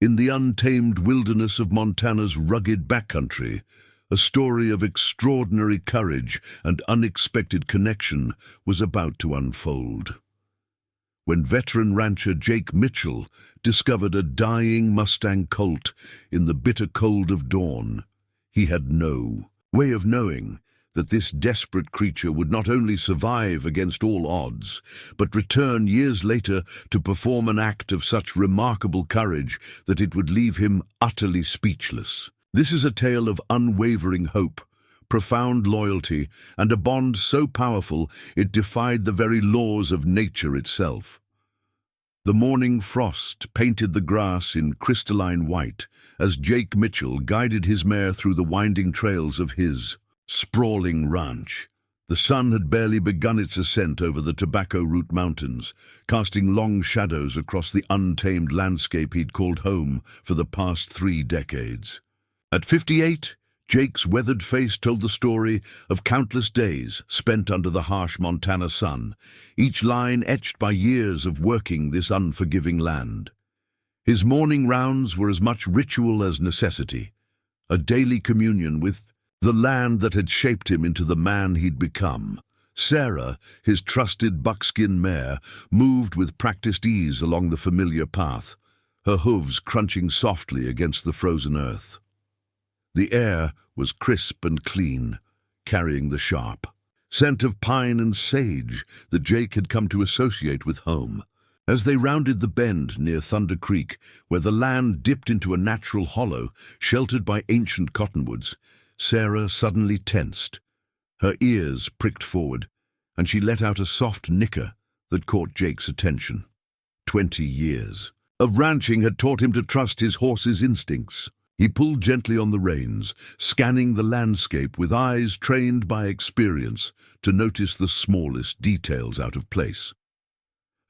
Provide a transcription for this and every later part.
In the untamed wilderness of Montana's rugged backcountry, a story of extraordinary courage and unexpected connection was about to unfold. When veteran rancher Jake Mitchell discovered a dying Mustang colt in the bitter cold of dawn, he had no way of knowing that this desperate creature would not only survive against all odds, but return years later to perform an act of such remarkable courage that it would leave him utterly speechless. This is a tale of unwavering hope, profound loyalty, and a bond so powerful it defied the very laws of nature itself. The morning frost painted the grass in crystalline white as Jake Mitchell guided his mare through the winding trails of his sprawling ranch. The sun had barely begun its ascent over the Tobacco Root Mountains, casting long shadows across the untamed landscape he'd called home for the past 3 decades. At 58, Jake's weathered face told the story of countless days spent under the harsh Montana sun, each line etched by years of working this unforgiving land. His morning rounds were as much ritual as necessity, a daily communion with the land that had shaped him into the man he'd become. Sarah, his trusted buckskin mare, moved with practiced ease along the familiar path, her hooves crunching softly against the frozen earth. The air was crisp and clean, carrying the sharp scent of pine and sage that Jake had come to associate with home. As they rounded the bend near Thunder Creek, where the land dipped into a natural hollow sheltered by ancient cottonwoods, Sarah suddenly tensed. Her ears pricked forward, and she let out a soft nicker that caught Jake's attention. 20 years of ranching had taught him to trust his horse's instincts. He pulled gently on the reins, scanning the landscape with eyes trained by experience to notice the smallest details out of place.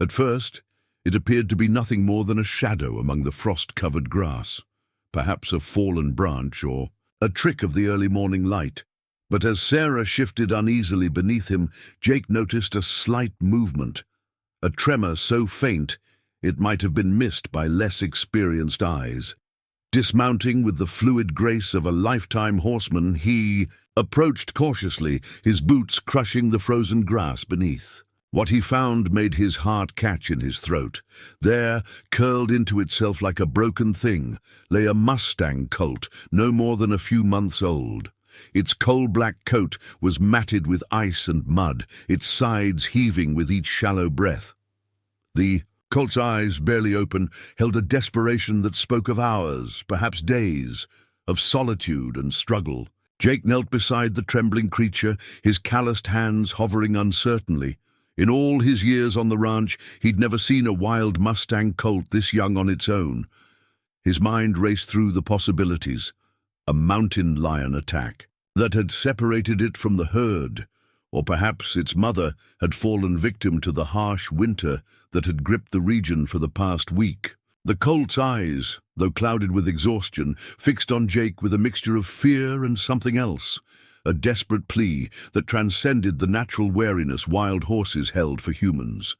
At first, it appeared to be nothing more than a shadow among the frost-covered grass, perhaps a fallen branch or a trick of the early morning light. But as Sarah shifted uneasily beneath him, Jake noticed a slight movement, a tremor so faint it might have been missed by less experienced eyes. Dismounting with the fluid grace of a lifetime horseman, he approached cautiously, his boots crushing the frozen grass beneath. What he found made his heart catch in his throat. There, curled into itself like a broken thing, lay a Mustang colt no more than a few months old. Its coal-black coat was matted with ice and mud, its sides heaving with each shallow breath. The colt's eyes, barely open, held a desperation that spoke of hours, perhaps days, of solitude and struggle. Jake knelt beside the trembling creature, his calloused hands hovering uncertainly. In all his years on the ranch, he'd never seen a wild Mustang colt this young on its own. His mind raced through the possibilities. A mountain lion attack that had separated it from the herd, or perhaps its mother had fallen victim to the harsh winter that had gripped the region for the past week. The colt's eyes, though clouded with exhaustion, fixed on Jake with a mixture of fear and something else. A desperate plea that transcended the natural wariness wild horses held for humans.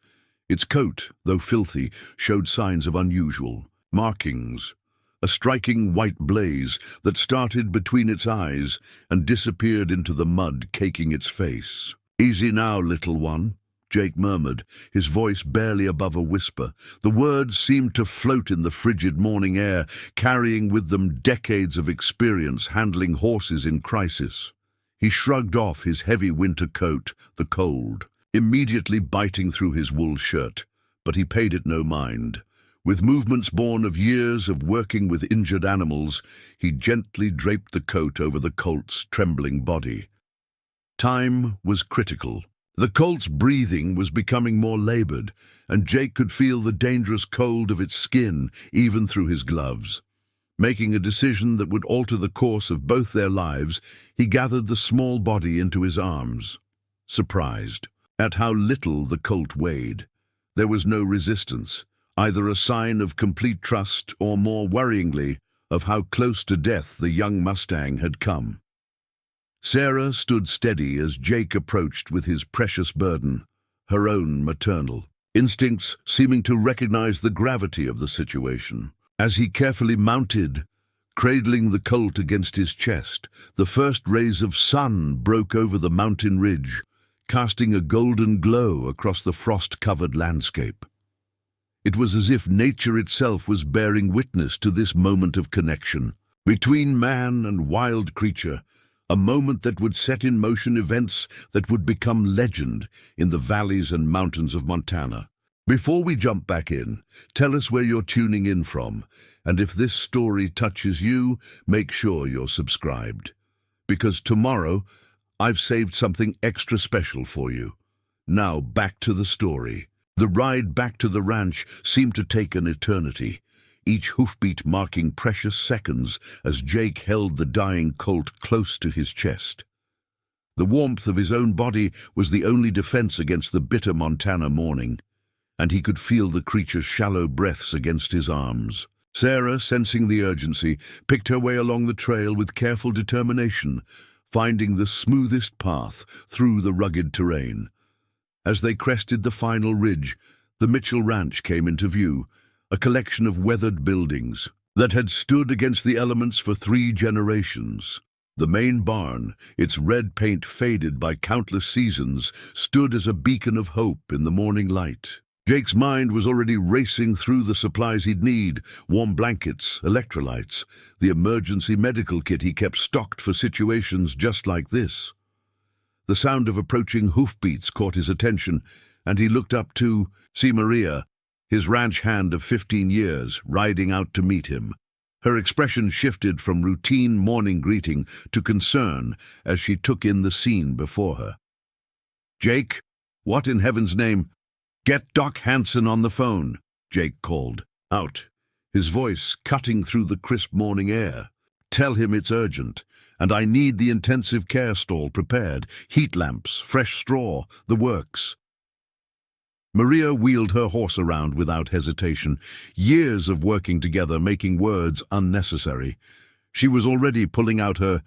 Its coat, though filthy, showed signs of unusual markings, a striking white blaze that started between its eyes and disappeared into the mud caking its face. "Easy now, little one," Jake murmured, his voice barely above a whisper. The words seemed to float in the frigid morning air, carrying with them decades of experience handling horses in crisis. He shrugged off his heavy winter coat, the cold, immediately biting through his wool shirt, but he paid it no mind. With movements born of years of working with injured animals, he gently draped the coat over the colt's trembling body. Time was critical. The colt's breathing was becoming more labored, and Jake could feel the dangerous cold of its skin even through his gloves. Making a decision that would alter the course of both their lives, he gathered the small body into his arms. Surprised at how little the colt weighed, there was no resistance, either a sign of complete trust or, more worryingly, of how close to death the young Mustang had come. Sarah stood steady as Jake approached with his precious burden, her own maternal instincts seeming to recognize the gravity of the situation. As he carefully mounted, cradling the colt against his chest, the first rays of sun broke over the mountain ridge, casting a golden glow across the frost-covered landscape. It was as if nature itself was bearing witness to this moment of connection between man and wild creature, a moment that would set in motion events that would become legend in the valleys and mountains of Montana. Before we jump back in, tell us where you're tuning in from, and if this story touches you, make sure you're subscribed. Because tomorrow, I've saved something extra special for you. Now back to the story. The ride back to the ranch seemed to take an eternity, each hoofbeat marking precious seconds as Jake held the dying colt close to his chest. The warmth of his own body was the only defense against the bitter Montana morning, and he could feel the creature's shallow breaths against his arms. Sarah, sensing the urgency, picked her way along the trail with careful determination, finding the smoothest path through the rugged terrain. As they crested the final ridge, the Mitchell Ranch came into view, a collection of weathered buildings that had stood against the elements for 3 generations. The main barn, its red paint faded by countless seasons, stood as a beacon of hope in the morning light. Jake's mind was already racing through the supplies he'd need: warm blankets, electrolytes, the emergency medical kit he kept stocked for situations just like this. The sound of approaching hoofbeats caught his attention, and he looked up to see Maria, his ranch hand of 15 years, riding out to meet him. Her expression shifted from routine morning greeting to concern as she took in the scene before her. "Jake, what in heaven's name—" "Get Doc Hansen on the phone," Jake called out, his voice cutting through the crisp morning air. "Tell him it's urgent, and I need the intensive care stall prepared, heat lamps, fresh straw, the works." Maria wheeled her horse around without hesitation, years of working together making words unnecessary. She was already pulling out her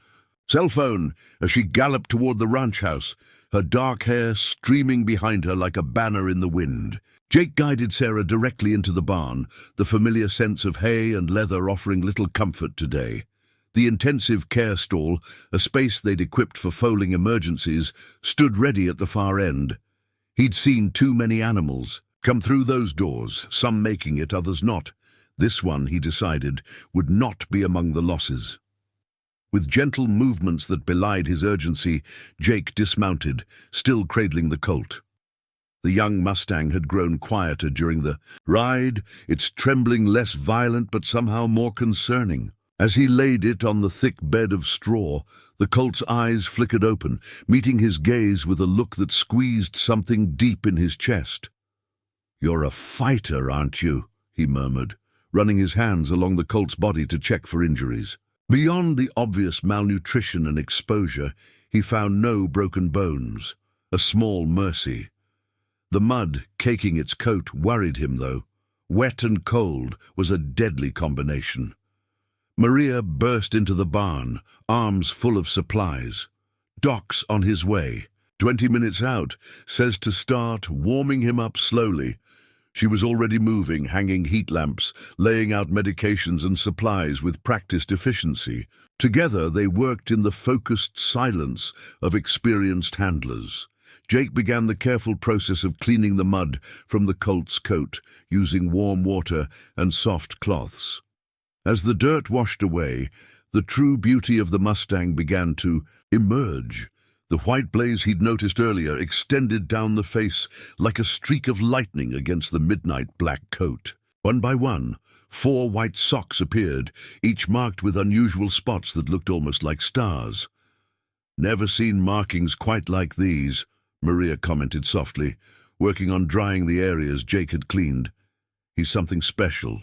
cell phone as she galloped toward the ranch house, her dark hair streaming behind her like a banner in the wind. Jake guided Sarah directly into the barn, the familiar scents of hay and leather offering little comfort today. The intensive care stall, a space they'd equipped for foaling emergencies, stood ready at the far end. He'd seen too many animals come through those doors, some making it, others not. This one, he decided, would not be among the losses. With gentle movements that belied his urgency, Jake dismounted, still cradling the colt. The young Mustang had grown quieter during the ride, its trembling less violent but somehow more concerning. As he laid it on the thick bed of straw, the colt's eyes flickered open, meeting his gaze with a look that squeezed something deep in his chest. "You're a fighter, aren't you?" he murmured, running his hands along the colt's body to check for injuries. Beyond the obvious malnutrition and exposure, he found no broken bones, a small mercy. The mud caking its coat worried him, though. Wet and cold was a deadly combination. Maria burst into the barn, arms full of supplies. "Doc's on his way. 20 minutes out, says to start warming him up slowly." She was already moving, hanging heat lamps, laying out medications and supplies with practiced efficiency. Together they worked in the focused silence of experienced handlers. Jake began the careful process of cleaning the mud from the colt's coat, using warm water and soft cloths. As the dirt washed away, the true beauty of the Mustang began to emerge. The white blaze he'd noticed earlier extended down the face like a streak of lightning against the midnight black coat. One by one, 4 white socks appeared, each marked with unusual spots that looked almost like stars. "Never seen markings quite like these," Maria commented softly, working on drying the areas Jake had cleaned. "He's something special."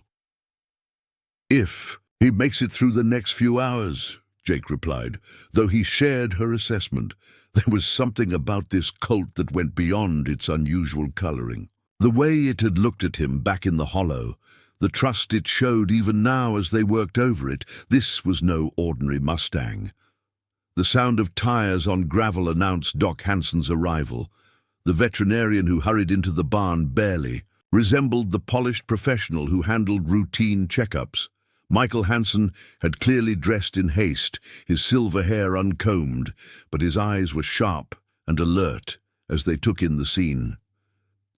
"If he makes it through the next few hours," Jake replied, though he shared her assessment. There was something about this colt that went beyond its unusual coloring. The way it had looked at him back in the hollow, the trust it showed even now as they worked over it, this was no ordinary Mustang. The sound of tires on gravel announced Doc Hansen's arrival. The veterinarian who hurried into the barn barely resembled the polished professional who handled routine checkups. Michael Hansen had clearly dressed in haste, his silver hair uncombed, but his eyes were sharp and alert as they took in the scene.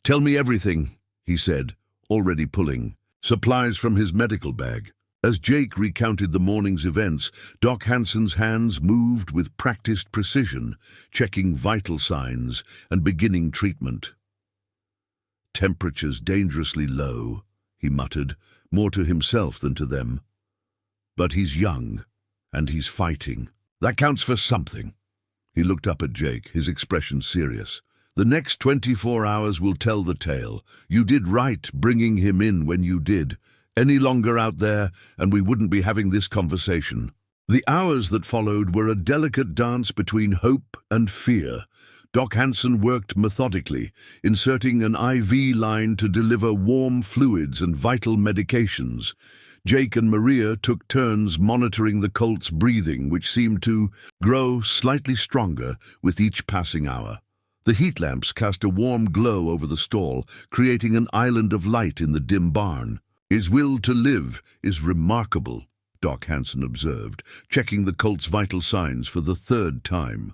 "Tell me everything," he said, already pulling supplies from his medical bag. As Jake recounted the morning's events, Doc Hansen's hands moved with practiced precision, checking vital signs and beginning treatment. "Temperature's dangerously low," he muttered, more to himself than to them. "But he's young, and he's fighting. That counts for something." He looked up at Jake, his expression serious. "The next 24 hours will tell the tale. You did right bringing him in when you did. Any longer out there, and we wouldn't be having this conversation." The hours that followed were a delicate dance between hope and fear. Doc Hansen worked methodically, inserting an IV line to deliver warm fluids and vital medications. Jake and Maria took turns monitoring the colt's breathing, which seemed to grow slightly stronger with each passing hour. The heat lamps cast a warm glow over the stall, creating an island of light in the dim barn. "His will to live is remarkable," Doc Hansen observed, checking the colt's vital signs for the third time.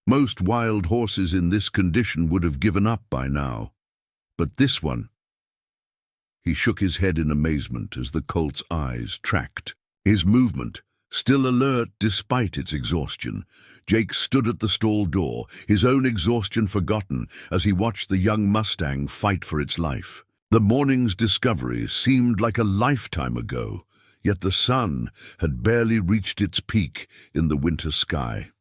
"Most wild horses in this condition would have given up by now. But this one—" He shook his head in amazement as the colt's eyes tracked his movement. Still alert despite its exhaustion, Jake stood at the stall door, his own exhaustion forgotten as he watched the young Mustang fight for its life. The morning's discovery seemed like a lifetime ago, yet the sun had barely reached its peak in the winter sky.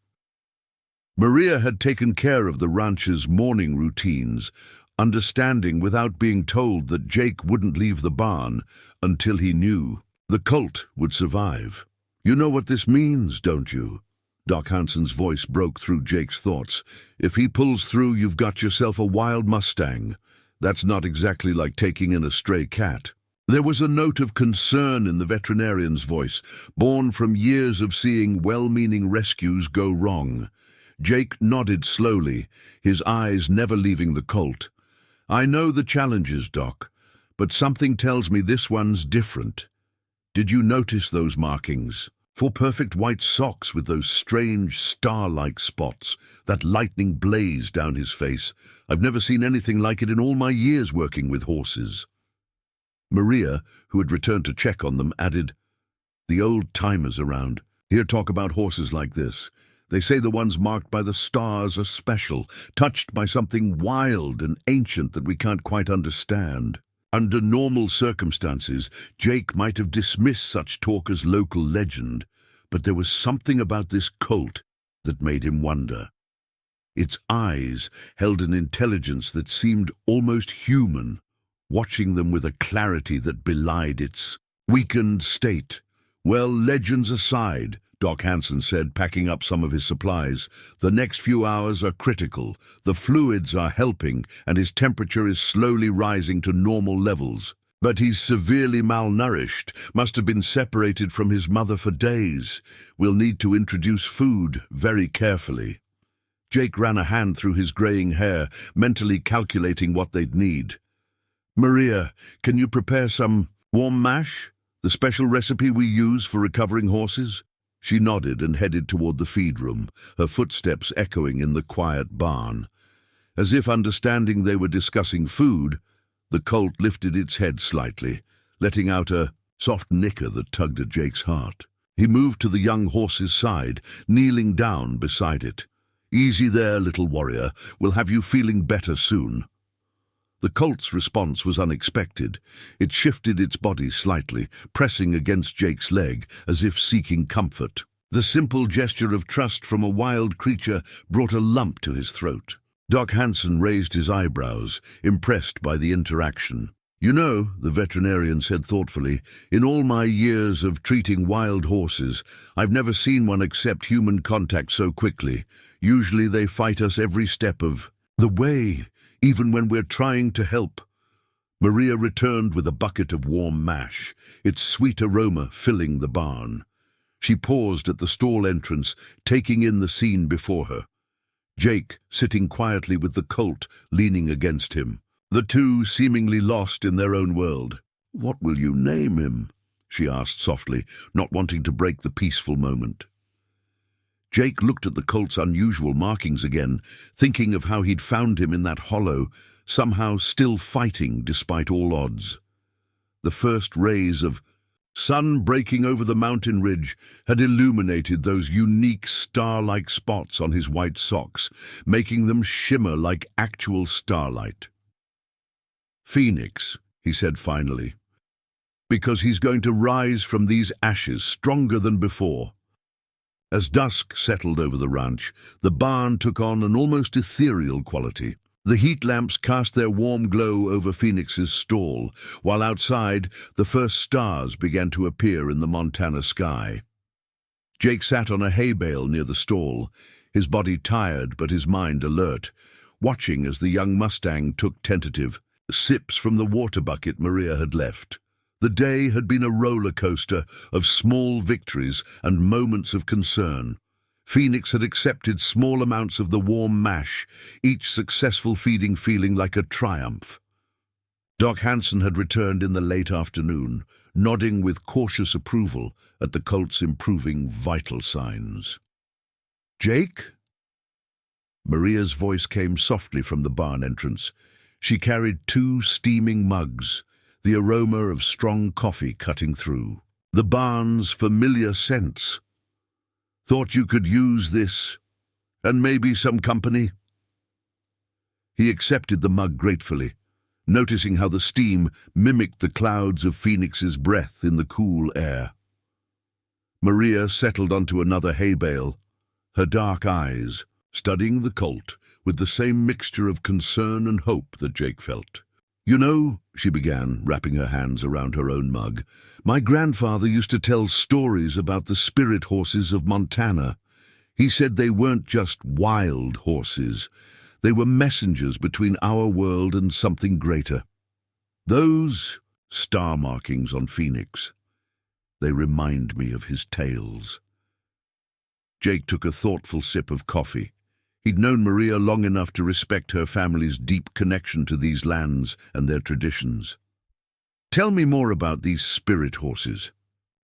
Maria had taken care of the ranch's morning routines, understanding without being told that Jake wouldn't leave the barn until he knew the colt would survive. "You know what this means, don't you?" Doc Hansen's voice broke through Jake's thoughts. "If he pulls through, you've got yourself a wild Mustang. That's not exactly like taking in a stray cat." There was a note of concern in the veterinarian's voice, born from years of seeing well-meaning rescues go wrong. Jake nodded slowly, his eyes never leaving the colt. "I know the challenges, Doc, but something tells me this one's different. Did you notice those markings? 4 perfect white socks with those strange star-like spots, that lightning blaze down his face. I've never seen anything like it in all my years working with horses." Maria, who had returned to check on them, added, "The old-timers around here talk about horses like this. They say the ones marked by the stars are special, touched by something wild and ancient that we can't quite understand." Under normal circumstances, Jake might have dismissed such talk as local legend, but there was something about this colt that made him wonder. Its eyes held an intelligence that seemed almost human, watching them with a clarity that belied its weakened state. "Well, legends aside," Doc Hansen said, packing up some of his supplies, "the next few hours are critical. The fluids are helping, and his temperature is slowly rising to normal levels. But he's severely malnourished, must have been separated from his mother for days. We'll need to introduce food very carefully." Jake ran a hand through his graying hair, mentally calculating what they'd need. "Maria, can you prepare some warm mash? The special recipe we use for recovering horses?" She nodded and headed toward the feed room, her footsteps echoing in the quiet barn. As if understanding they were discussing food, the colt lifted its head slightly, letting out a soft nicker that tugged at Jake's heart. He moved to the young horse's side, kneeling down beside it. "Easy there, little warrior. We'll have you feeling better soon." The colt's response was unexpected. It shifted its body slightly, pressing against Jake's leg, as if seeking comfort. The simple gesture of trust from a wild creature brought a lump to his throat. Doc Hansen raised his eyebrows, impressed by the interaction. "You know," the veterinarian said thoughtfully, "in all my years of treating wild horses, I've never seen one accept human contact so quickly. Usually they fight us every step of the way, even when we're trying to help." Maria returned with a bucket of warm mash, its sweet aroma filling the barn. She paused at the stall entrance, taking in the scene before her. Jake, sitting quietly with the colt, leaning against him. the two seemingly lost in their own world. "What will you name him?" she asked softly, not wanting to break the peaceful moment. Jake looked at the colt's unusual markings again, thinking of how he'd found him in that hollow, somehow still fighting despite all odds. The first rays of sun breaking over the mountain ridge had illuminated those unique star-like spots on his white socks, making them shimmer like actual starlight. "Phoenix," he said finally, "because he's going to rise from these ashes stronger than before." As dusk settled over the ranch, the barn took on an almost ethereal quality. The heat lamps cast their warm glow over Phoenix's stall, while outside the first stars began to appear in the Montana sky. Jake sat on a hay bale near the stall, his body tired but his mind alert, watching as the young Mustang took tentative sips from the water bucket Maria had left. The day had been a roller coaster of small victories and moments of concern. Phoenix had accepted small amounts of the warm mash, each successful feeding feeling like a triumph. Doc Hansen had returned in the late afternoon, nodding with cautious approval at the colt's improving vital signs. "Jake?" Maria's voice came softly from the barn entrance. She carried 2 steaming mugs, the aroma of strong coffee cutting through. The barn's familiar scents. "Thought you could use this, and maybe some company?" He accepted the mug gratefully, noticing how the steam mimicked the clouds of Phoenix's breath in the cool air. Maria settled onto another hay bale, her dark eyes studying the colt with the same mixture of concern and hope that Jake felt. "You know," she began, wrapping her hands around her own mug, "my grandfather used to tell stories about the spirit horses of Montana. He said they weren't just wild horses. They were messengers between our world and something greater. Those star markings on Phoenix, they remind me of his tales." Jake took a thoughtful sip of coffee. He'd known Maria long enough to respect her family's deep connection to these lands and their traditions. "Tell me more about these spirit horses,"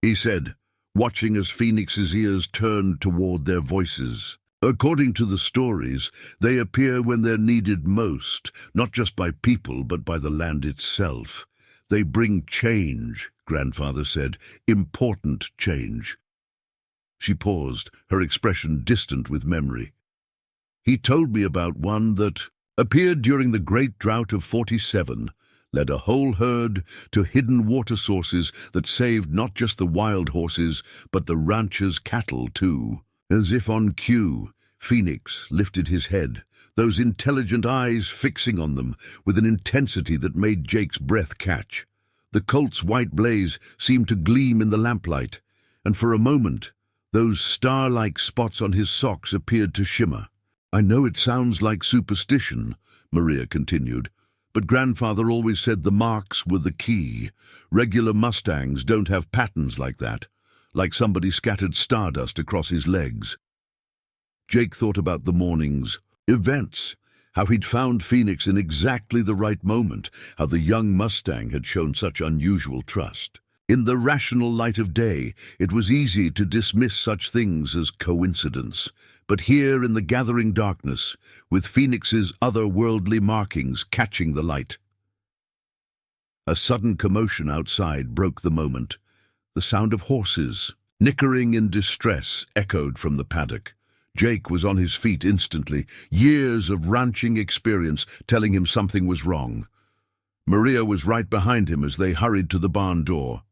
he said, watching as Phoenix's ears turned toward their voices. "According to the stories, they appear when they're needed most, not just by people but by the land itself. They bring change," grandfather said, "important change." She paused, her expression distant with memory. "He told me about one that appeared during the Great Drought of 47, led a whole herd to hidden water sources that saved not just the wild horses, but the ranchers' cattle too." As if on cue, Phoenix lifted his head, those intelligent eyes fixing on them with an intensity that made Jake's breath catch. The colt's white blaze seemed to gleam in the lamplight, and for a moment, those star-like spots on his socks appeared to shimmer. "I know it sounds like superstition," Maria continued, "but grandfather always said the marks were the key. Regular Mustangs don't have patterns like that, like somebody scattered stardust across his legs." Jake thought about the morning's events, how he'd found Phoenix in exactly the right moment, how the young Mustang had shown such unusual trust. In the rational light of day, it was easy to dismiss such things as coincidence. But here in the gathering darkness, with Phoenix's otherworldly markings catching the light. A sudden commotion outside broke the moment. The sound of horses, nickering in distress, echoed from the paddock. Jake was on his feet instantly, years of ranching experience telling him something was wrong. Maria was right behind him as they hurried to the barn door.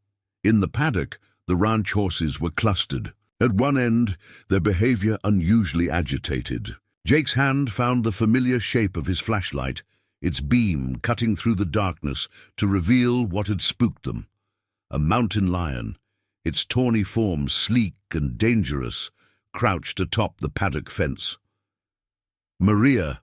In the paddock, the ranch horses were clustered. At one end, their behavior unusually agitated. Jake's hand found the familiar shape of his flashlight, its beam cutting through the darkness to reveal what had spooked them. A mountain lion, its tawny form sleek and dangerous, crouched atop the paddock fence. "Maria,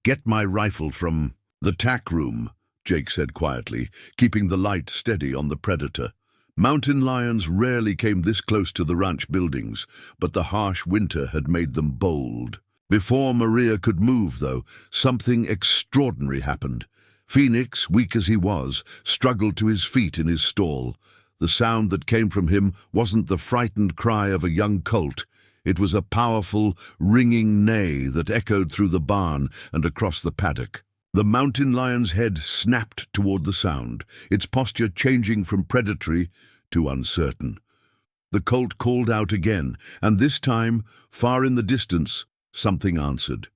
get my rifle from the tack room," Jake said quietly, keeping the light steady on the predator. Mountain lions rarely came this close to the ranch buildings, but the harsh winter had made them bold. Before Maria could move, though, something extraordinary happened. Phoenix, weak as he was, struggled to his feet in his stall. The sound that came from him wasn't the frightened cry of a young colt. It was a powerful, ringing neigh that echoed through the barn and across the paddock. The mountain lion's head snapped toward the sound, its posture changing from predatory to uncertain. The colt called out again, and this time, far in the distance, something answered.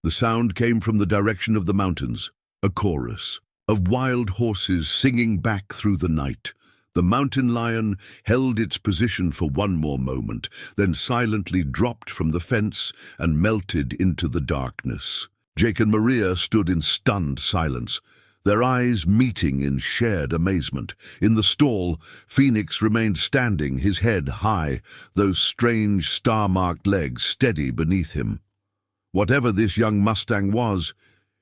The sound came from the direction of the mountains, a chorus of wild horses singing back through the night. The mountain lion held its position for one more moment, then silently dropped from the fence and melted into the darkness. Jake and Maria stood in stunned silence, their eyes meeting in shared amazement. In the stall, Phoenix remained standing, his head high, those strange star-marked legs steady beneath him. Whatever this young Mustang was,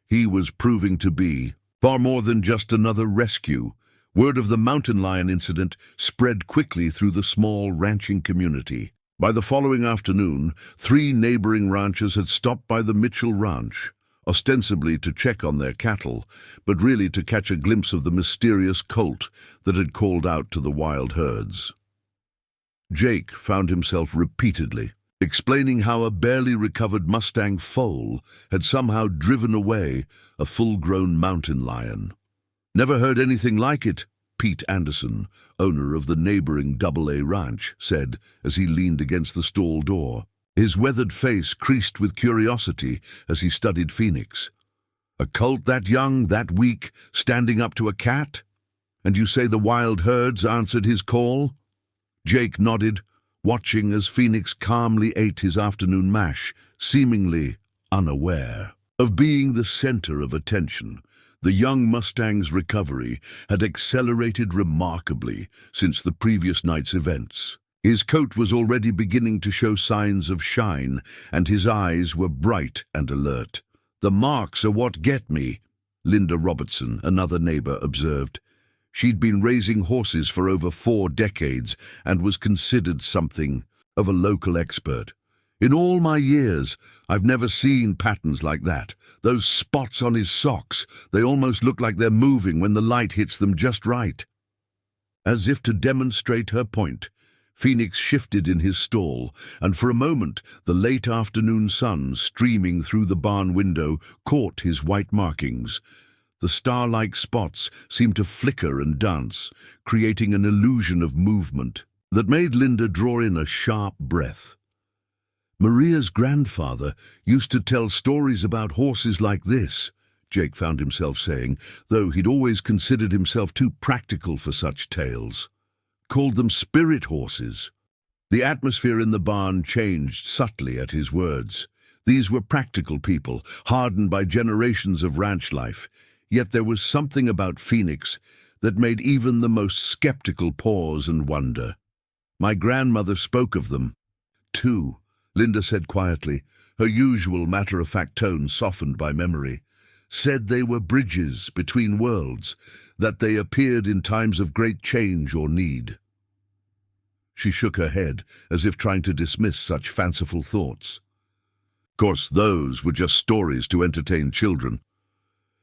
he was proving to be far more than just another rescue. Word of the mountain lion incident spread quickly through the small ranching community. By the following afternoon, 3 neighboring ranchers had stopped by the Mitchell Ranch, ostensibly to check on their cattle, but really to catch a glimpse of the mysterious colt that had called out to the wild herds. Jake found himself repeatedly explaining how a barely recovered Mustang foal had somehow driven away a full-grown mountain lion. "Never heard anything like it," Pete Anderson, owner of the neighboring AA ranch, said as he leaned against the stall door. His weathered face creased with curiosity as he studied Phoenix. "A colt that young, that weak, standing up to a cat? And you say the wild herds answered his call?" Jake nodded, watching as Phoenix calmly ate his afternoon mash, seemingly unaware of being the center of attention. The young Mustang's recovery had accelerated remarkably since the previous night's events. His coat was already beginning to show signs of shine, and his eyes were bright and alert. "The marks are what get me," Linda Robertson, another neighbor, observed. She'd been raising horses for over 4 decades and was considered something of a local expert. "In all my years, I've never seen patterns like that. Those spots on his socks, they almost look like they're moving when the light hits them just right." As if to demonstrate her point, Phoenix shifted in his stall, and for a moment the late afternoon sun streaming through the barn window caught his white markings. The star-like spots seemed to flicker and dance, creating an illusion of movement that made Linda draw in a sharp breath. Maria's grandfather used to tell stories about horses like this, Jake found himself saying, though he'd always considered himself too practical for such tales. Called them spirit horses. The atmosphere in the barn changed subtly at his words. These were practical people, hardened by generations of ranch life. Yet there was something about Phoenix that made even the most skeptical pause and wonder. "My grandmother spoke of them, too," Linda said quietly, her usual matter-of-fact tone softened by memory. "Said they were bridges between worlds, that they appeared in times of great change or need." She shook her head, as if trying to dismiss such fanciful thoughts. Of course, those were just stories to entertain children.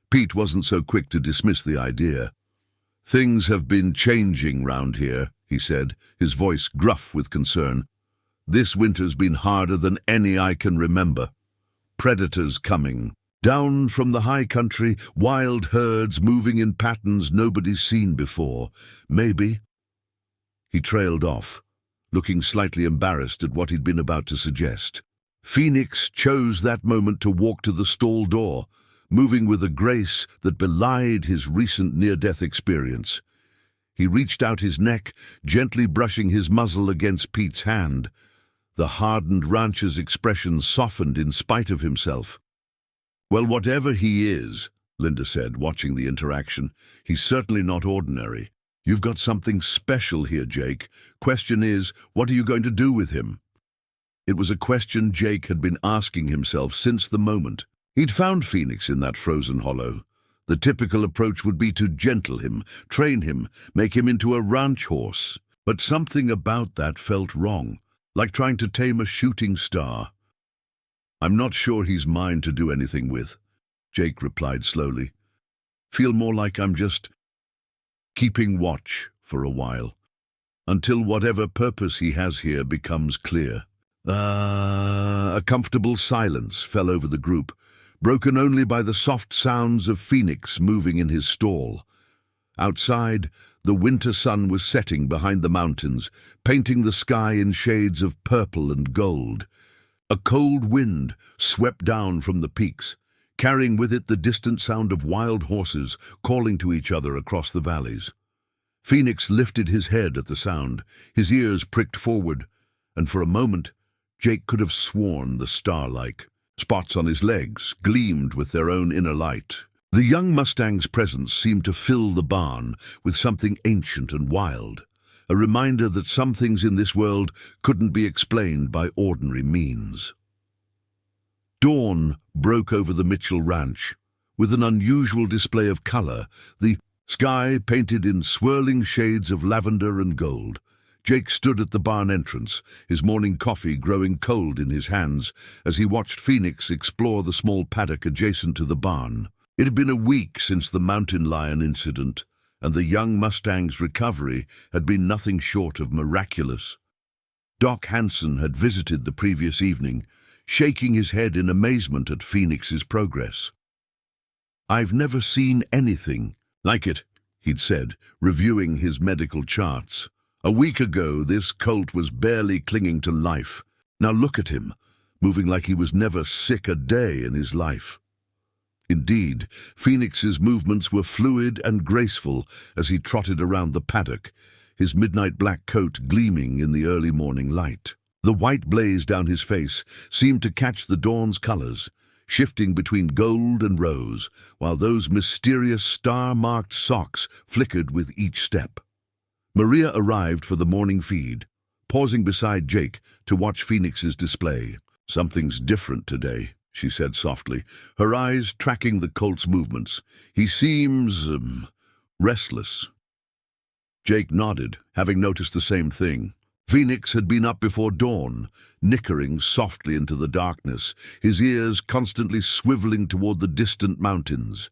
Pete wasn't so quick to dismiss the idea. "Things have been changing round here," he said, his voice gruff with concern. "This winter's been harder than any I can remember. Predators coming. Down from the high country, wild herds moving in patterns nobody's seen before. Maybe." He trailed off, looking slightly embarrassed at what he'd been about to suggest. Phoenix chose that moment to walk to the stall door, moving with a grace that belied his recent near-death experience. He reached out his neck, gently brushing his muzzle against Pete's hand. The hardened rancher's expression softened in spite of himself. "Well, whatever he is," Linda said, watching the interaction, "he's certainly not ordinary. You've got something special here, Jake. Question is, what are you going to do with him?" It was a question Jake had been asking himself since the moment he'd found Phoenix in that frozen hollow. The typical approach would be to gentle him, train him, make him into a ranch horse. But something about that felt wrong, like trying to tame a shooting star. "I'm not sure he's mine to do anything with," Jake replied slowly. Feel more like I'm just keeping watch for a while, until whatever purpose he has here becomes clear. A comfortable silence fell over the group, broken only by the soft sounds of Phoenix moving in his stall. Outside, the winter sun was setting behind the mountains, painting the sky in shades of purple and gold. A cold wind swept down from the peaks, carrying with it the distant sound of wild horses calling to each other across the valleys. Phoenix lifted his head at the sound, his ears pricked forward, and for a moment Jake could have sworn the star-like spots on his legs gleamed with their own inner light. The young Mustang's presence seemed to fill the barn with something ancient and wild, a reminder that some things in this world couldn't be explained by ordinary means. Dawn broke over the Mitchell ranch with an unusual display of color, the sky painted in swirling shades of lavender and gold. Jake stood at the barn entrance, his morning coffee growing cold in his hands as he watched Phoenix explore the small paddock adjacent to the barn. It had been a week since the mountain lion incident, and the young Mustang's recovery had been nothing short of miraculous. Doc Hansen had visited the previous evening, shaking his head in amazement at Phoenix's progress. "I've never seen anything like it," he'd said, reviewing his medical charts. "A week ago, this colt was barely clinging to life. Now look at him, moving like he was never sick a day in his life." Indeed, Phoenix's movements were fluid and graceful as he trotted around the paddock, his midnight black coat gleaming in the early morning light. The white blaze down his face seemed to catch the dawn's colors, shifting between gold and rose, while those mysterious star-marked socks flickered with each step. Maria arrived for the morning feed, pausing beside Jake to watch Phoenix's display. "Something's different today," she said softly, her eyes tracking the colt's movements. "He seems, restless." Jake nodded, having noticed the same thing. Phoenix had been up before dawn, nickering softly into the darkness, his ears constantly swiveling toward the distant mountains.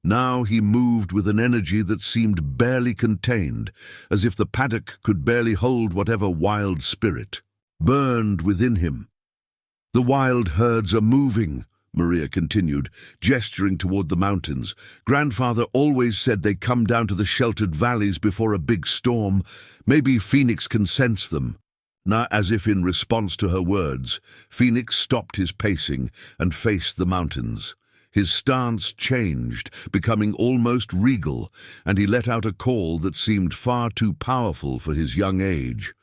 Now he moved with an energy that seemed barely contained, as if the paddock could barely hold whatever wild spirit burned within him. "The wild herds are moving," Maria continued, gesturing toward the mountains. "Grandfather always said they come down to the sheltered valleys before a big storm. Maybe Phoenix can sense them." Now, as if in response to her words, Phoenix stopped his pacing and faced the mountains. His stance changed, becoming almost regal, and he let out a call that seemed far too powerful for his young age.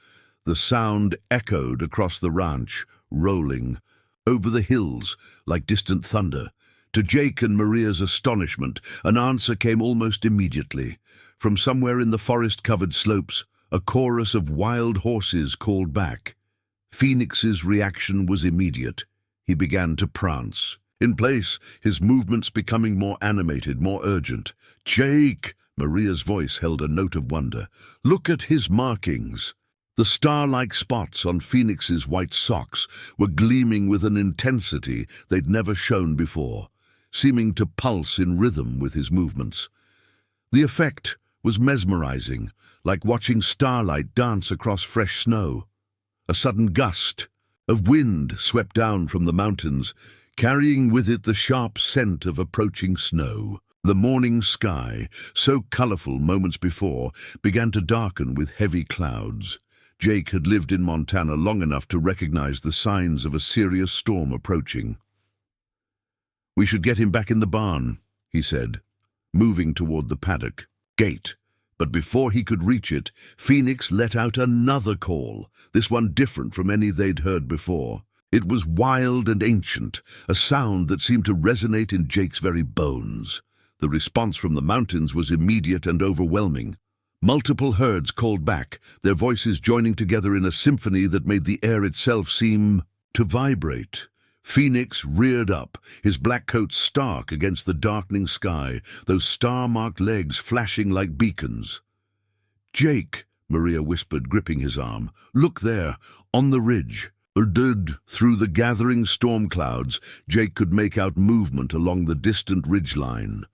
The sound echoed across the ranch, rolling over the hills like distant thunder. To Jake and Maria's astonishment, an answer came almost immediately. From somewhere in the forest-covered slopes, a chorus of wild horses called back. Phoenix's reaction was immediate. He began to prance. In place, his movements becoming more animated, more urgent. "Jake!" Maria's voice held a note of wonder. "Look at his markings." The star-like spots on Phoenix's white socks were gleaming with an intensity they'd never shown before, seeming to pulse in rhythm with his movements. The effect was mesmerizing, like watching starlight dance across fresh snow. A sudden gust of wind swept down from the mountains, carrying with it the sharp scent of approaching snow. The morning sky, so colorful moments before, began to darken with heavy clouds. Jake had lived in Montana long enough to recognize the signs of a serious storm approaching. "We should get him back in the barn," he said, moving toward the paddock gate. But before he could reach it, Phoenix let out another call, this one different from any they'd heard before. It was wild and ancient, a sound that seemed to resonate in Jake's very bones. The response from the mountains was immediate and overwhelming. Multiple herds called back, their voices joining together in a symphony that made the air itself seem to vibrate. Phoenix reared up, his black coat stark against the darkening sky, those star-marked legs flashing like beacons. "Jake," Maria whispered, gripping his arm, "look there, on the ridge." Through the gathering storm clouds, Jake could make out movement along the distant ridgeline.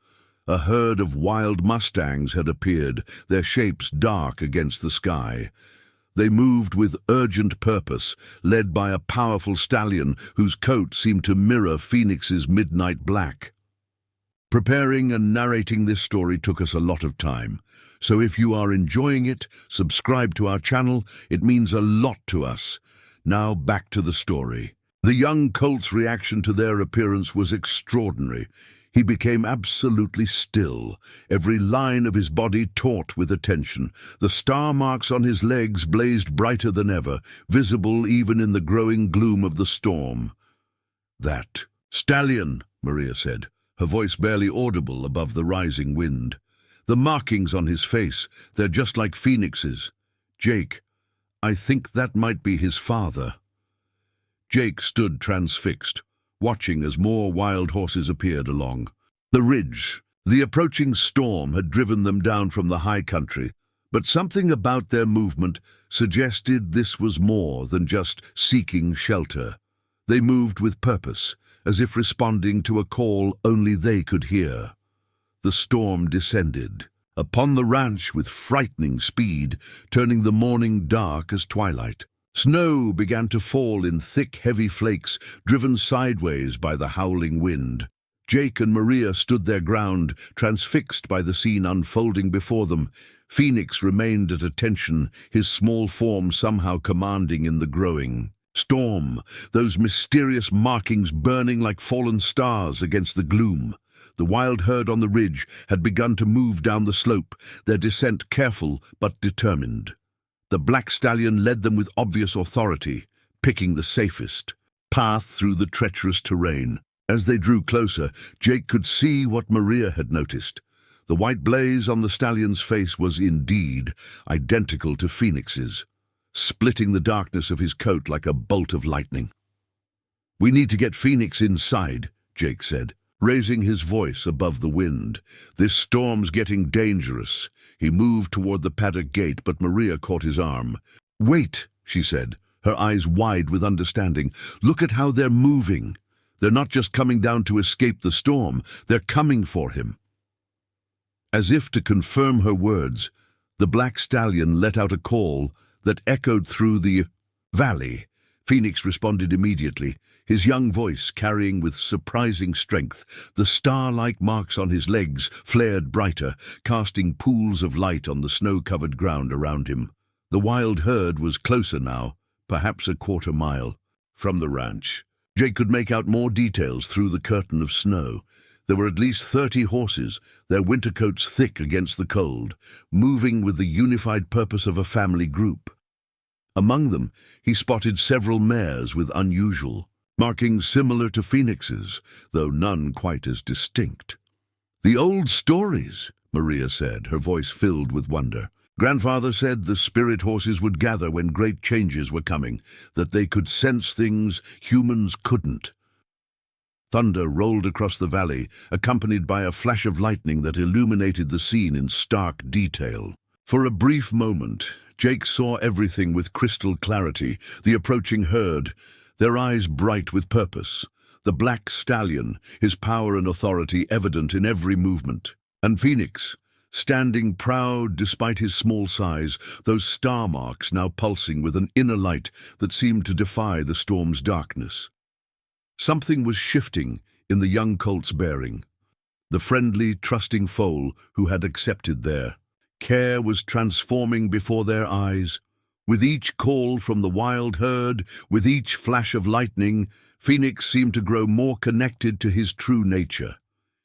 A herd of wild Mustangs had appeared, their shapes dark against the sky. They moved with urgent purpose, led by a powerful stallion whose coat seemed to mirror Phoenix's midnight black. Preparing and narrating this story took us a lot of time, so if you are enjoying it, subscribe to our channel. It means a lot to us. Now back to the story. The young colt's reaction to their appearance was extraordinary. He became absolutely still, every line of his body taut with attention. The star marks on his legs blazed brighter than ever, visible even in the growing gloom of the storm. "That stallion," Maria said, her voice barely audible above the rising wind. "The markings on his face, they're just like Phoenix's. Jake, I think that might be his father." Jake stood transfixed, watching as more wild horses appeared along the ridge. The approaching storm had driven them down from the high country, but something about their movement suggested this was more than just seeking shelter. They moved with purpose, as if responding to a call only they could hear. The storm descended upon the ranch with frightening speed, turning the morning dark as twilight. Snow began to fall in thick, heavy flakes, driven sideways by the howling wind. Jake and Maria stood their ground, transfixed by the scene unfolding before them. Phoenix remained at attention, his small form somehow commanding in the growing storm, those mysterious markings burning like fallen stars against the gloom. The wild herd on the ridge had begun to move down the slope, their descent careful but determined. The black stallion led them with obvious authority, picking the safest path through the treacherous terrain. As they drew closer, Jake could see what Maria had noticed. The white blaze on the stallion's face was indeed identical to Phoenix's, splitting the darkness of his coat like a bolt of lightning. "We need to get Phoenix inside," Jake said, raising his voice above the wind. "This storm's getting dangerous." He moved toward the paddock gate, but Maria caught his arm. "Wait," she said, her eyes wide with understanding. "Look at how they're moving. They're not just coming down to escape the storm, they're coming for him." As if to confirm her words, the black stallion let out a call that echoed through the valley. Phoenix responded immediately, his young voice carrying with surprising strength. The star-like marks on his legs flared brighter, casting pools of light on the snow-covered ground around him. The wild herd was closer now, perhaps a quarter-mile from the ranch. Jake could make out more details through the curtain of snow. There were at least 30 horses, their winter coats thick against the cold, moving with the unified purpose of a family group. Among them, he spotted several mares with unusual markings similar to Phoenix's, though none quite as distinct. "The old stories," Maria said, her voice filled with wonder. "Grandfather said the spirit horses would gather when great changes were coming, that they could sense things humans couldn't." Thunder rolled across the valley, accompanied by a flash of lightning that illuminated the scene in stark detail. For a brief moment, Jake saw everything with crystal clarity: the approaching herd, their eyes bright with purpose; the black stallion, his power and authority evident in every movement; and Phoenix, standing proud despite his small size, those star marks now pulsing with an inner light that seemed to defy the storm's darkness. Something was shifting in the young colt's bearing. The friendly, trusting foal who had accepted their care was transforming before their eyes. With each call from the wild herd, with each flash of lightning, Phoenix seemed to grow more connected to his true nature.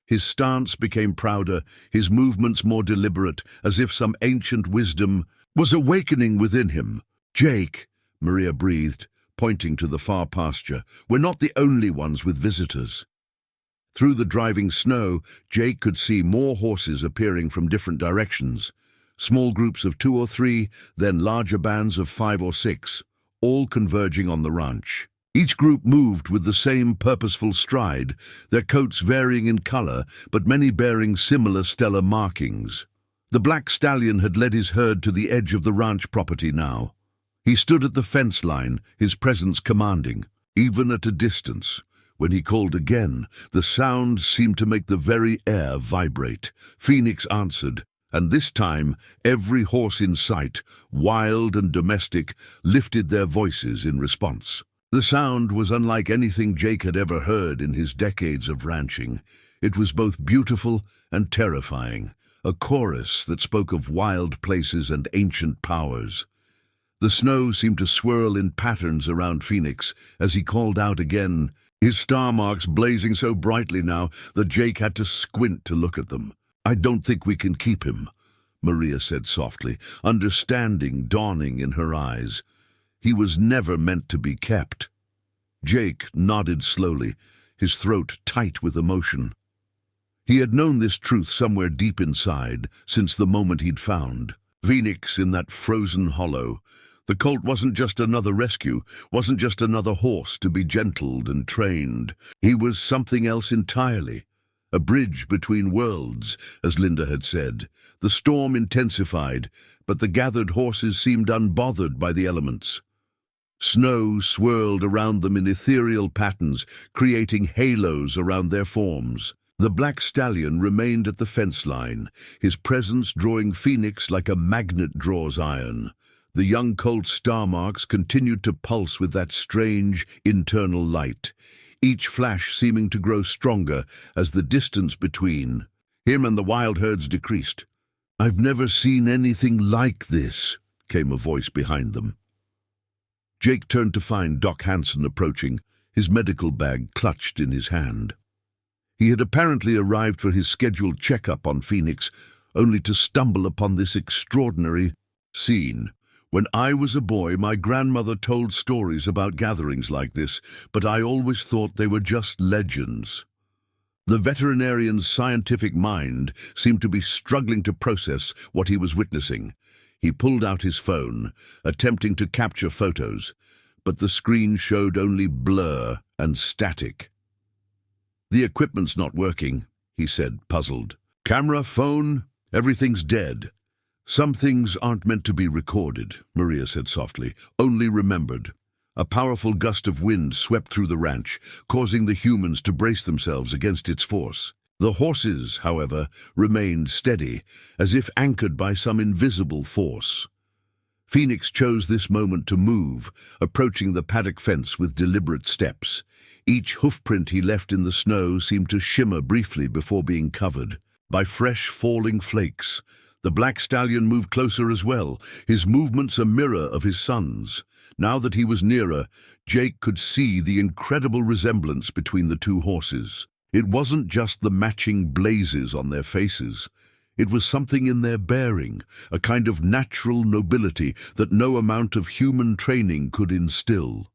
His stance became prouder, his movements more deliberate, as if some ancient wisdom was awakening within him. "Jake," Maria breathed, pointing to the far pasture, "we're not the only ones with visitors." Through the driving snow, Jake could see more horses appearing from different directions. Small groups of 2 or 3, then larger bands of 5 or 6, all converging on the ranch. Each group moved with the same purposeful stride, their coats varying in color, but many bearing similar stellar markings. The black stallion had led his herd to the edge of the ranch property now. He stood at the fence line, his presence commanding, even at a distance. When he called again, the sound seemed to make the very air vibrate. Phoenix answered, and this time every horse in sight, wild and domestic, lifted their voices in response. The sound was unlike anything Jake had ever heard in his decades of ranching. It was both beautiful and terrifying, a chorus that spoke of wild places and ancient powers. The snow seemed to swirl in patterns around Phoenix as he called out again, his star marks blazing so brightly now that Jake had to squint to look at them. "I don't think we can keep him," Maria said softly, understanding dawning in her eyes. "He was never meant to be kept." Jake nodded slowly, his throat tight with emotion. He had known this truth somewhere deep inside since the moment he'd found Phoenix in that frozen hollow. The colt wasn't just another rescue, wasn't just another horse to be gentled and trained. He was something else entirely. A bridge between worlds, as Linda had said. The storm intensified, but the gathered horses seemed unbothered by the elements. Snow swirled around them in ethereal patterns, creating halos around their forms. The black stallion remained at the fence line, his presence drawing Phoenix like a magnet draws iron. The young colt's star marks continued to pulse with that strange, internal light, each flash seeming to grow stronger as the distance between him and the wild herds decreased. "I've never seen anything like this," came a voice behind them. Jake turned to find Doc Hansen approaching, his medical bag clutched in his hand. He had apparently arrived for his scheduled checkup on Phoenix, only to stumble upon this extraordinary scene. "When I was a boy, my grandmother told stories about gatherings like this, but I always thought they were just legends." The veterinarian's scientific mind seemed to be struggling to process what he was witnessing. He pulled out his phone, attempting to capture photos, but the screen showed only blur and static. "The equipment's not working," he said, puzzled. "Camera, phone, everything's dead." "Some things aren't meant to be recorded," Maria said softly, "only remembered." A powerful gust of wind swept through the ranch, causing the humans to brace themselves against its force. The horses, however, remained steady, as if anchored by some invisible force. Phoenix chose this moment to move, approaching the paddock fence with deliberate steps. Each hoofprint he left in the snow seemed to shimmer briefly before being covered by fresh falling flakes. The black stallion moved closer as well, his movements a mirror of his son's. Now that he was nearer, Jake could see the incredible resemblance between the two horses. It wasn't just the matching blazes on their faces. It was something in their bearing, a kind of natural nobility that no amount of human training could instill.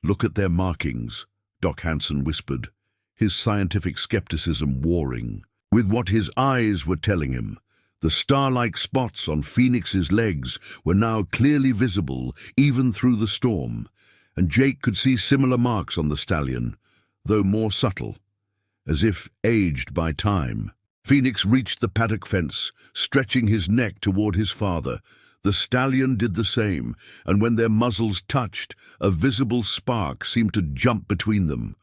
"Look at their markings," Doc Hansen whispered, his scientific skepticism warring with what his eyes were telling him. The star-like spots on Phoenix's legs were now clearly visible, even through the storm, and Jake could see similar marks on the stallion, though more subtle, as if aged by time. Phoenix reached the paddock fence, stretching his neck toward his father. The stallion did the same, and when their muzzles touched, a visible spark seemed to jump between them.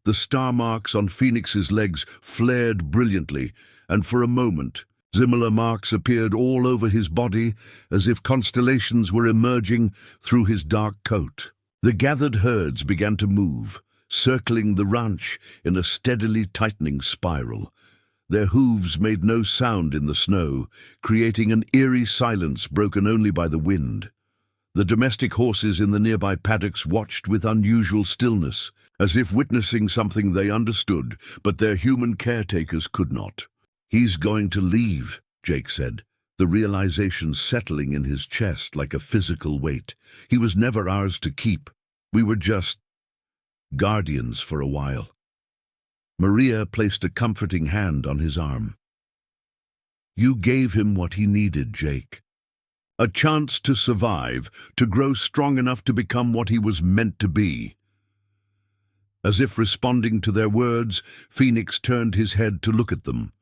The star marks on Phoenix's legs flared brilliantly, and for a moment, similar marks appeared all over his body, as if constellations were emerging through his dark coat. The gathered herds began to move, circling the ranch in a steadily tightening spiral. Their hooves made no sound in the snow, creating an eerie silence broken only by the wind. The domestic horses in the nearby paddocks watched with unusual stillness, as if witnessing something they understood, but their human caretakers could not. "He's going to leave," Jake said, the realization settling in his chest like a physical weight. "He was never ours to keep. We were just guardians for a while." Maria placed a comforting hand on his arm. "You gave him what he needed, Jake. A chance to survive, to grow strong enough to become what he was meant to be." As if responding to their words, Phoenix turned his head to look at them.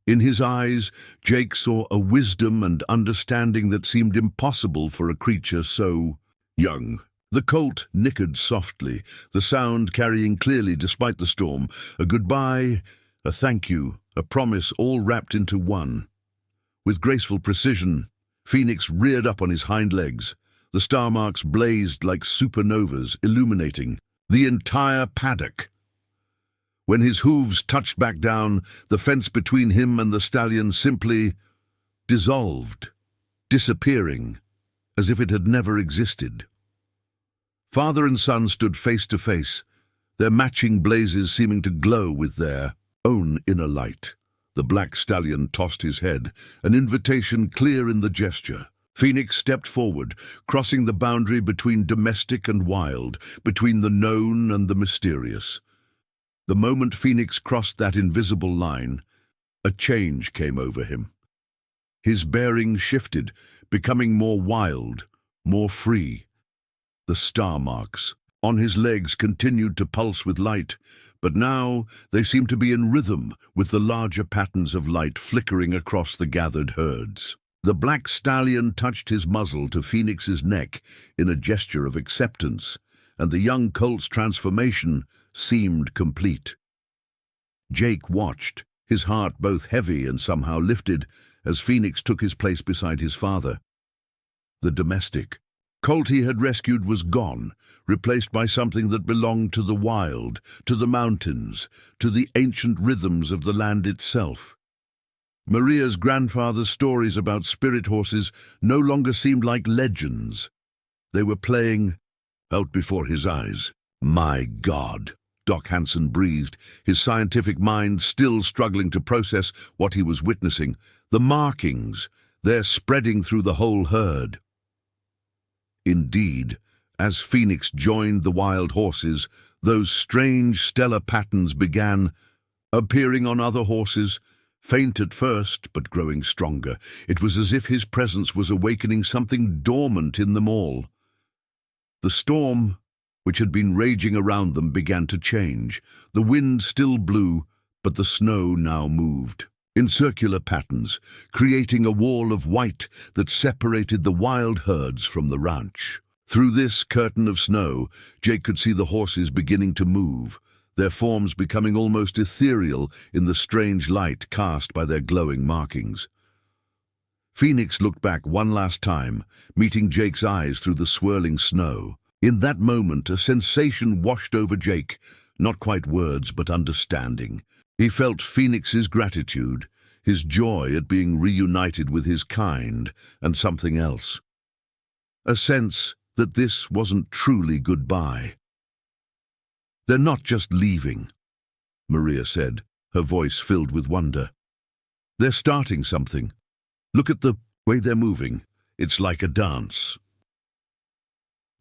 In his eyes, Jake saw a wisdom and understanding that seemed impossible for a creature so young. The colt nickered softly, the sound carrying clearly despite the storm, a goodbye, a thank you, a promise all wrapped into one. With graceful precision, Phoenix reared up on his hind legs. The star marks blazed like supernovas, illuminating the entire paddock. When his hooves touched back down, the fence between him and the stallion simply dissolved, disappearing, as if it had never existed. Father and son stood face to face, their matching blazes seeming to glow with their own inner light. The black stallion tossed his head, an invitation clear in the gesture. Phoenix stepped forward, crossing the boundary between domestic and wild, between the known and the mysterious. The moment Phoenix crossed that invisible line, a change came over him. His bearing shifted, becoming more wild, more free. The star marks on his legs continued to pulse with light, but now they seemed to be in rhythm with the larger patterns of light flickering across the gathered herds. The black stallion touched his muzzle to Phoenix's neck in a gesture of acceptance, and the young colt's transformation seemed complete. Jake watched, his heart both heavy and somehow lifted, as Phoenix took his place beside his father. The domestic colt he had rescued was gone, replaced by something that belonged to the wild, to the mountains, to the ancient rhythms of the land itself. Maria's grandfather's stories about spirit horses no longer seemed like legends. They were playing out before his eyes. My God, Doc Hansen breathed, his scientific mind still struggling to process what he was witnessing. The markings, they're spreading through the whole herd. Indeed, as Phoenix joined the wild horses, those strange stellar patterns began appearing on other horses, faint at first, but growing stronger. It was as if his presence was awakening something dormant in them all. The storm, which had been raging around them, began to change. The wind still blew, but the snow now moved in circular patterns, creating a wall of white that separated the wild herds from the ranch. Through this curtain of snow, Jake could see the horses beginning to move, their forms becoming almost ethereal in the strange light cast by their glowing markings. Phoenix looked back one last time, meeting Jake's eyes through the swirling snow. In that moment, a sensation washed over Jake, not quite words but understanding. He felt Phoenix's gratitude, his joy at being reunited with his kind, and something else. A sense that this wasn't truly goodbye. They're not just leaving, Maria said, her voice filled with wonder. They're starting something. Look at the way they're moving. It's like a dance.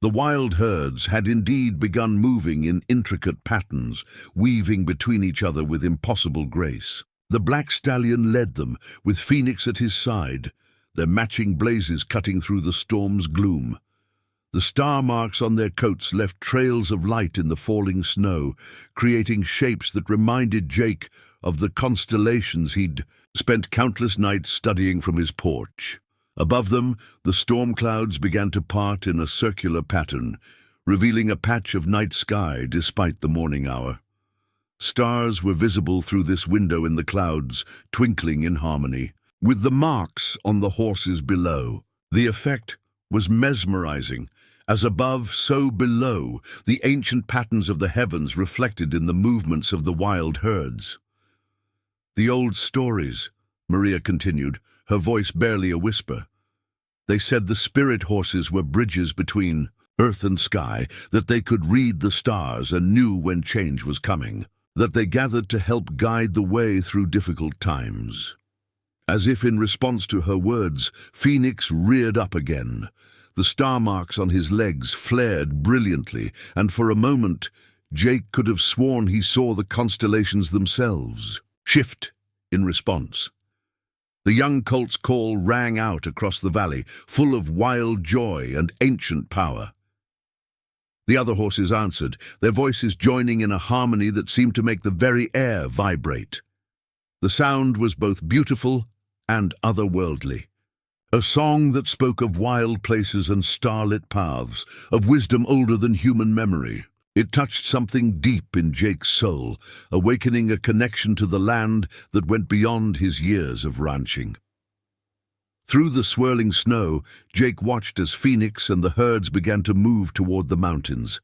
The wild herds had indeed begun moving in intricate patterns, weaving between each other with impossible grace. The black stallion led them, with Phoenix at his side, their matching blazes cutting through the storm's gloom. The star marks on their coats left trails of light in the falling snow, creating shapes that reminded Jake of the constellations he'd spent countless nights studying from his porch. Above them, the storm clouds began to part in a circular pattern, revealing a patch of night sky despite the morning hour. Stars were visible through this window in the clouds, twinkling in harmony, with the marks on the horses below. The effect was mesmerizing. As above, so below, the ancient patterns of the heavens reflected in the movements of the wild herds. The old stories, Maria continued, her voice barely a whisper. They said the spirit horses were bridges between earth and sky, that they could read the stars and knew when change was coming, that they gathered to help guide the way through difficult times. As if in response to her words, Phoenix reared up again. The star marks on his legs flared brilliantly, and for a moment, Jake could have sworn he saw the constellations themselves shift in response. The young colt's call rang out across the valley, full of wild joy and ancient power. The other horses answered, their voices joining in a harmony that seemed to make the very air vibrate. The sound was both beautiful and otherworldly. A song that spoke of wild places and starlit paths, of wisdom older than human memory. It touched something deep in Jake's soul, awakening a connection to the land that went beyond his years of ranching. Through the swirling snow, Jake watched as Phoenix and the herds began to move toward the mountains.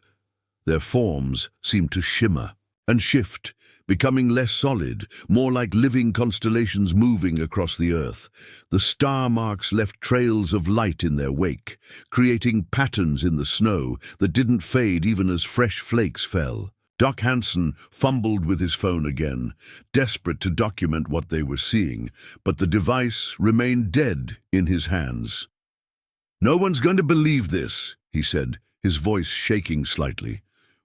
Their forms seemed to shimmer and shift, becoming less solid, more like living constellations moving across the earth. The star marks left trails of light in their wake, creating patterns in the snow that didn't fade even as fresh flakes fell. Doc Hansen fumbled with his phone again, desperate to document what they were seeing, but the device remained dead in his hands. "No one's going to believe this," he said, his voice shaking slightly.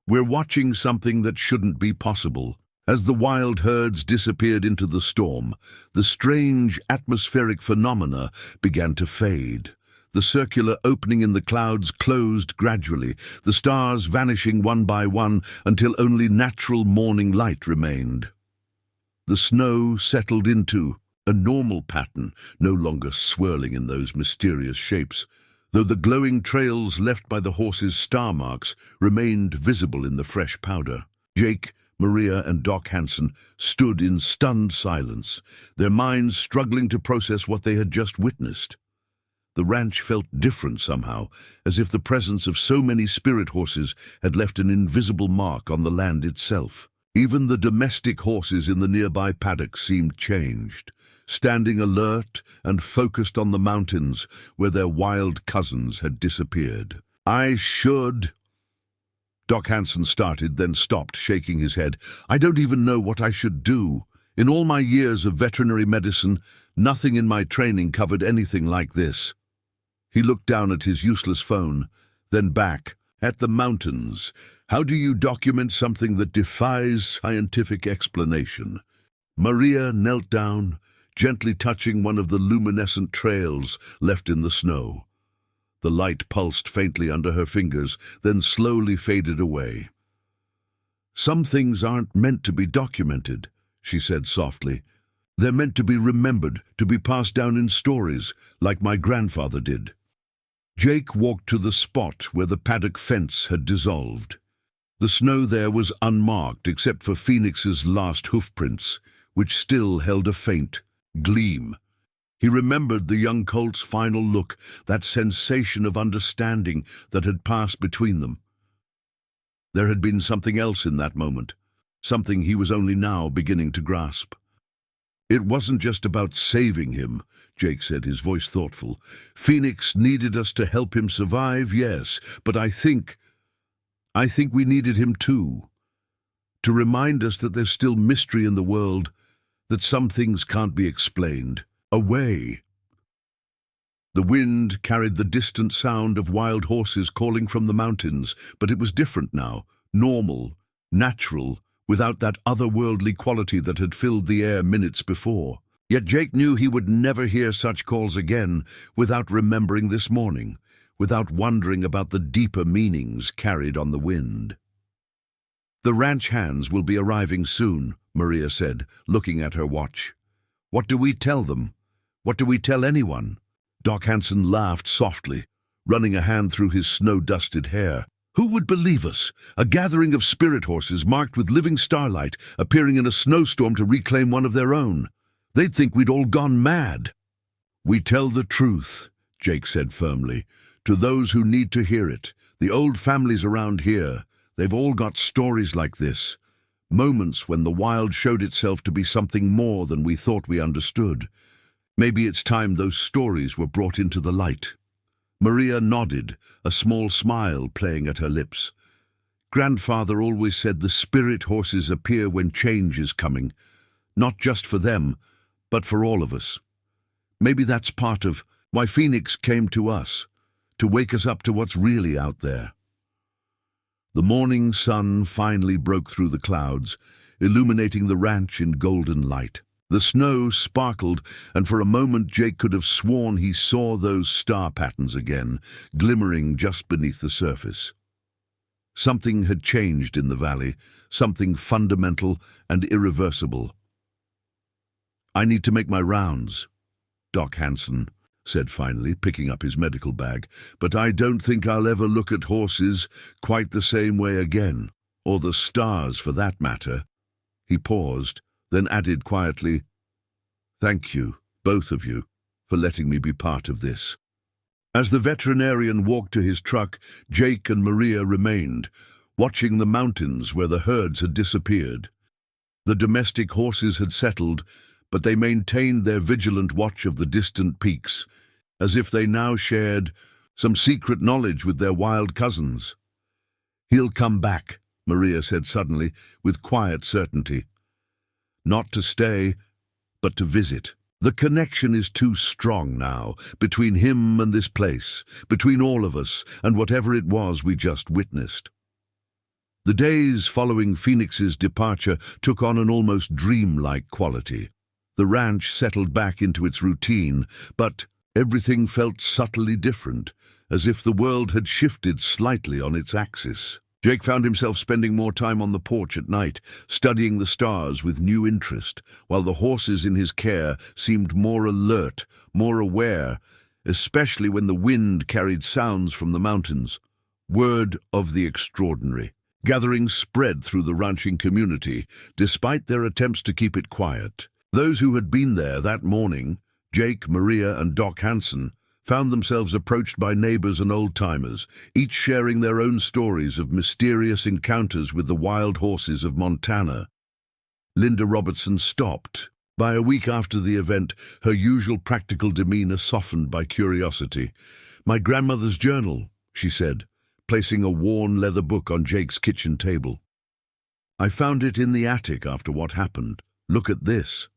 "We're watching something that shouldn't be possible." As the wild herds disappeared into the storm, the strange atmospheric phenomena began to fade. The circular opening in the clouds closed gradually, the stars vanishing one by one until only natural morning light remained. The snow settled into a normal pattern, no longer swirling in those mysterious shapes, though the glowing trails left by the horses' star marks remained visible in the fresh powder. Jake, Maria, and Doc Hansen stood in stunned silence, their minds struggling to process what they had just witnessed. The ranch felt different somehow, as if the presence of so many spirit horses had left an invisible mark on the land itself. Even the domestic horses in the nearby paddock seemed changed, standing alert and focused on the mountains where their wild cousins had disappeared. Doc Hansen started, then stopped, shaking his head. "I don't even know what I should do. In all my years of veterinary medicine, nothing in my training covered anything like this." He looked down at his useless phone, then back at the mountains. "How do you document something that defies scientific explanation?" Maria knelt down, gently touching one of the luminescent trails left in the snow. The light pulsed faintly under her fingers, then slowly faded away. "Some things aren't meant to be documented," she said softly. "They're meant to be remembered, to be passed down in stories, like my grandfather did." Jake walked to the spot where the paddock fence had dissolved. The snow there was unmarked except for Phoenix's last hoofprints, which still held a faint gleam. He remembered the young colt's final look, that sensation of understanding that had passed between them. There had been something else in that moment, something he was only now beginning to grasp. "It wasn't just about saving him," Jake said, his voice thoughtful. "Phoenix needed us to help him survive, yes, but I think we needed him too. To remind us that there's still mystery in the world, that some things can't be explained away." The wind carried the distant sound of wild horses calling from the mountains, but it was different now, normal, natural, without that otherworldly quality that had filled the air minutes before. Yet Jake knew he would never hear such calls again without remembering this morning, without wondering about the deeper meanings carried on the wind. "The ranch hands will be arriving soon," Maria said, looking at her watch. "What do we tell them? What do we tell anyone?" Doc Hansen laughed softly, running a hand through his snow-dusted hair. "Who would believe us? A gathering of spirit horses marked with living starlight appearing in a snowstorm to reclaim one of their own. They'd think we'd all gone mad." "We tell the truth," Jake said firmly, "to those who need to hear it. The old families around here, they've all got stories like this. Moments when the wild showed itself to be something more than we thought we understood. Maybe it's time those stories were brought into the light." Maria nodded, a small smile playing at her lips. "Grandfather always said the spirit horses appear when change is coming, not just for them, but for all of us. Maybe that's part of why Phoenix came to us, to wake us up to what's really out there." The morning sun finally broke through the clouds, illuminating the ranch in golden light. The snow sparkled, and for a moment Jake could have sworn he saw those star patterns again, glimmering just beneath the surface. Something had changed in the valley, something fundamental and irreversible. "I need to make my rounds," Doc Hansen said finally, picking up his medical bag, "but I don't think I'll ever look at horses quite the same way again, or the stars for that matter." He paused, then added quietly, "Thank you, both of you, for letting me be part of this." As the veterinarian walked to his truck, Jake and Maria remained, watching the mountains where the herds had disappeared. The domestic horses had settled, but they maintained their vigilant watch of the distant peaks, as if they now shared some secret knowledge with their wild cousins. "He'll come back," Maria said suddenly, with quiet certainty. "Not to stay, but to visit. The connection is too strong now, between him and this place, between all of us and whatever it was we just witnessed." The days following Phoenix's departure took on an almost dreamlike quality. The ranch settled back into its routine, but everything felt subtly different, as if the world had shifted slightly on its axis. Jake found himself spending more time on the porch at night, studying the stars with new interest, while the horses in his care seemed more alert, more aware, especially when the wind carried sounds from the mountains. Word of the extraordinary. Gatherings spread through the ranching community, despite their attempts to keep it quiet. Those who had been there that morning, Jake, Maria, and Doc Hansen, found themselves approached by neighbors and old-timers, each sharing their own stories of mysterious encounters with the wild horses of Montana. Linda Robertson stopped. By a week after the event, her usual practical demeanor softened by curiosity. "My grandmother's journal," she said, placing a worn leather book on Jake's kitchen table. "I found it in the attic after what happened. Look at this."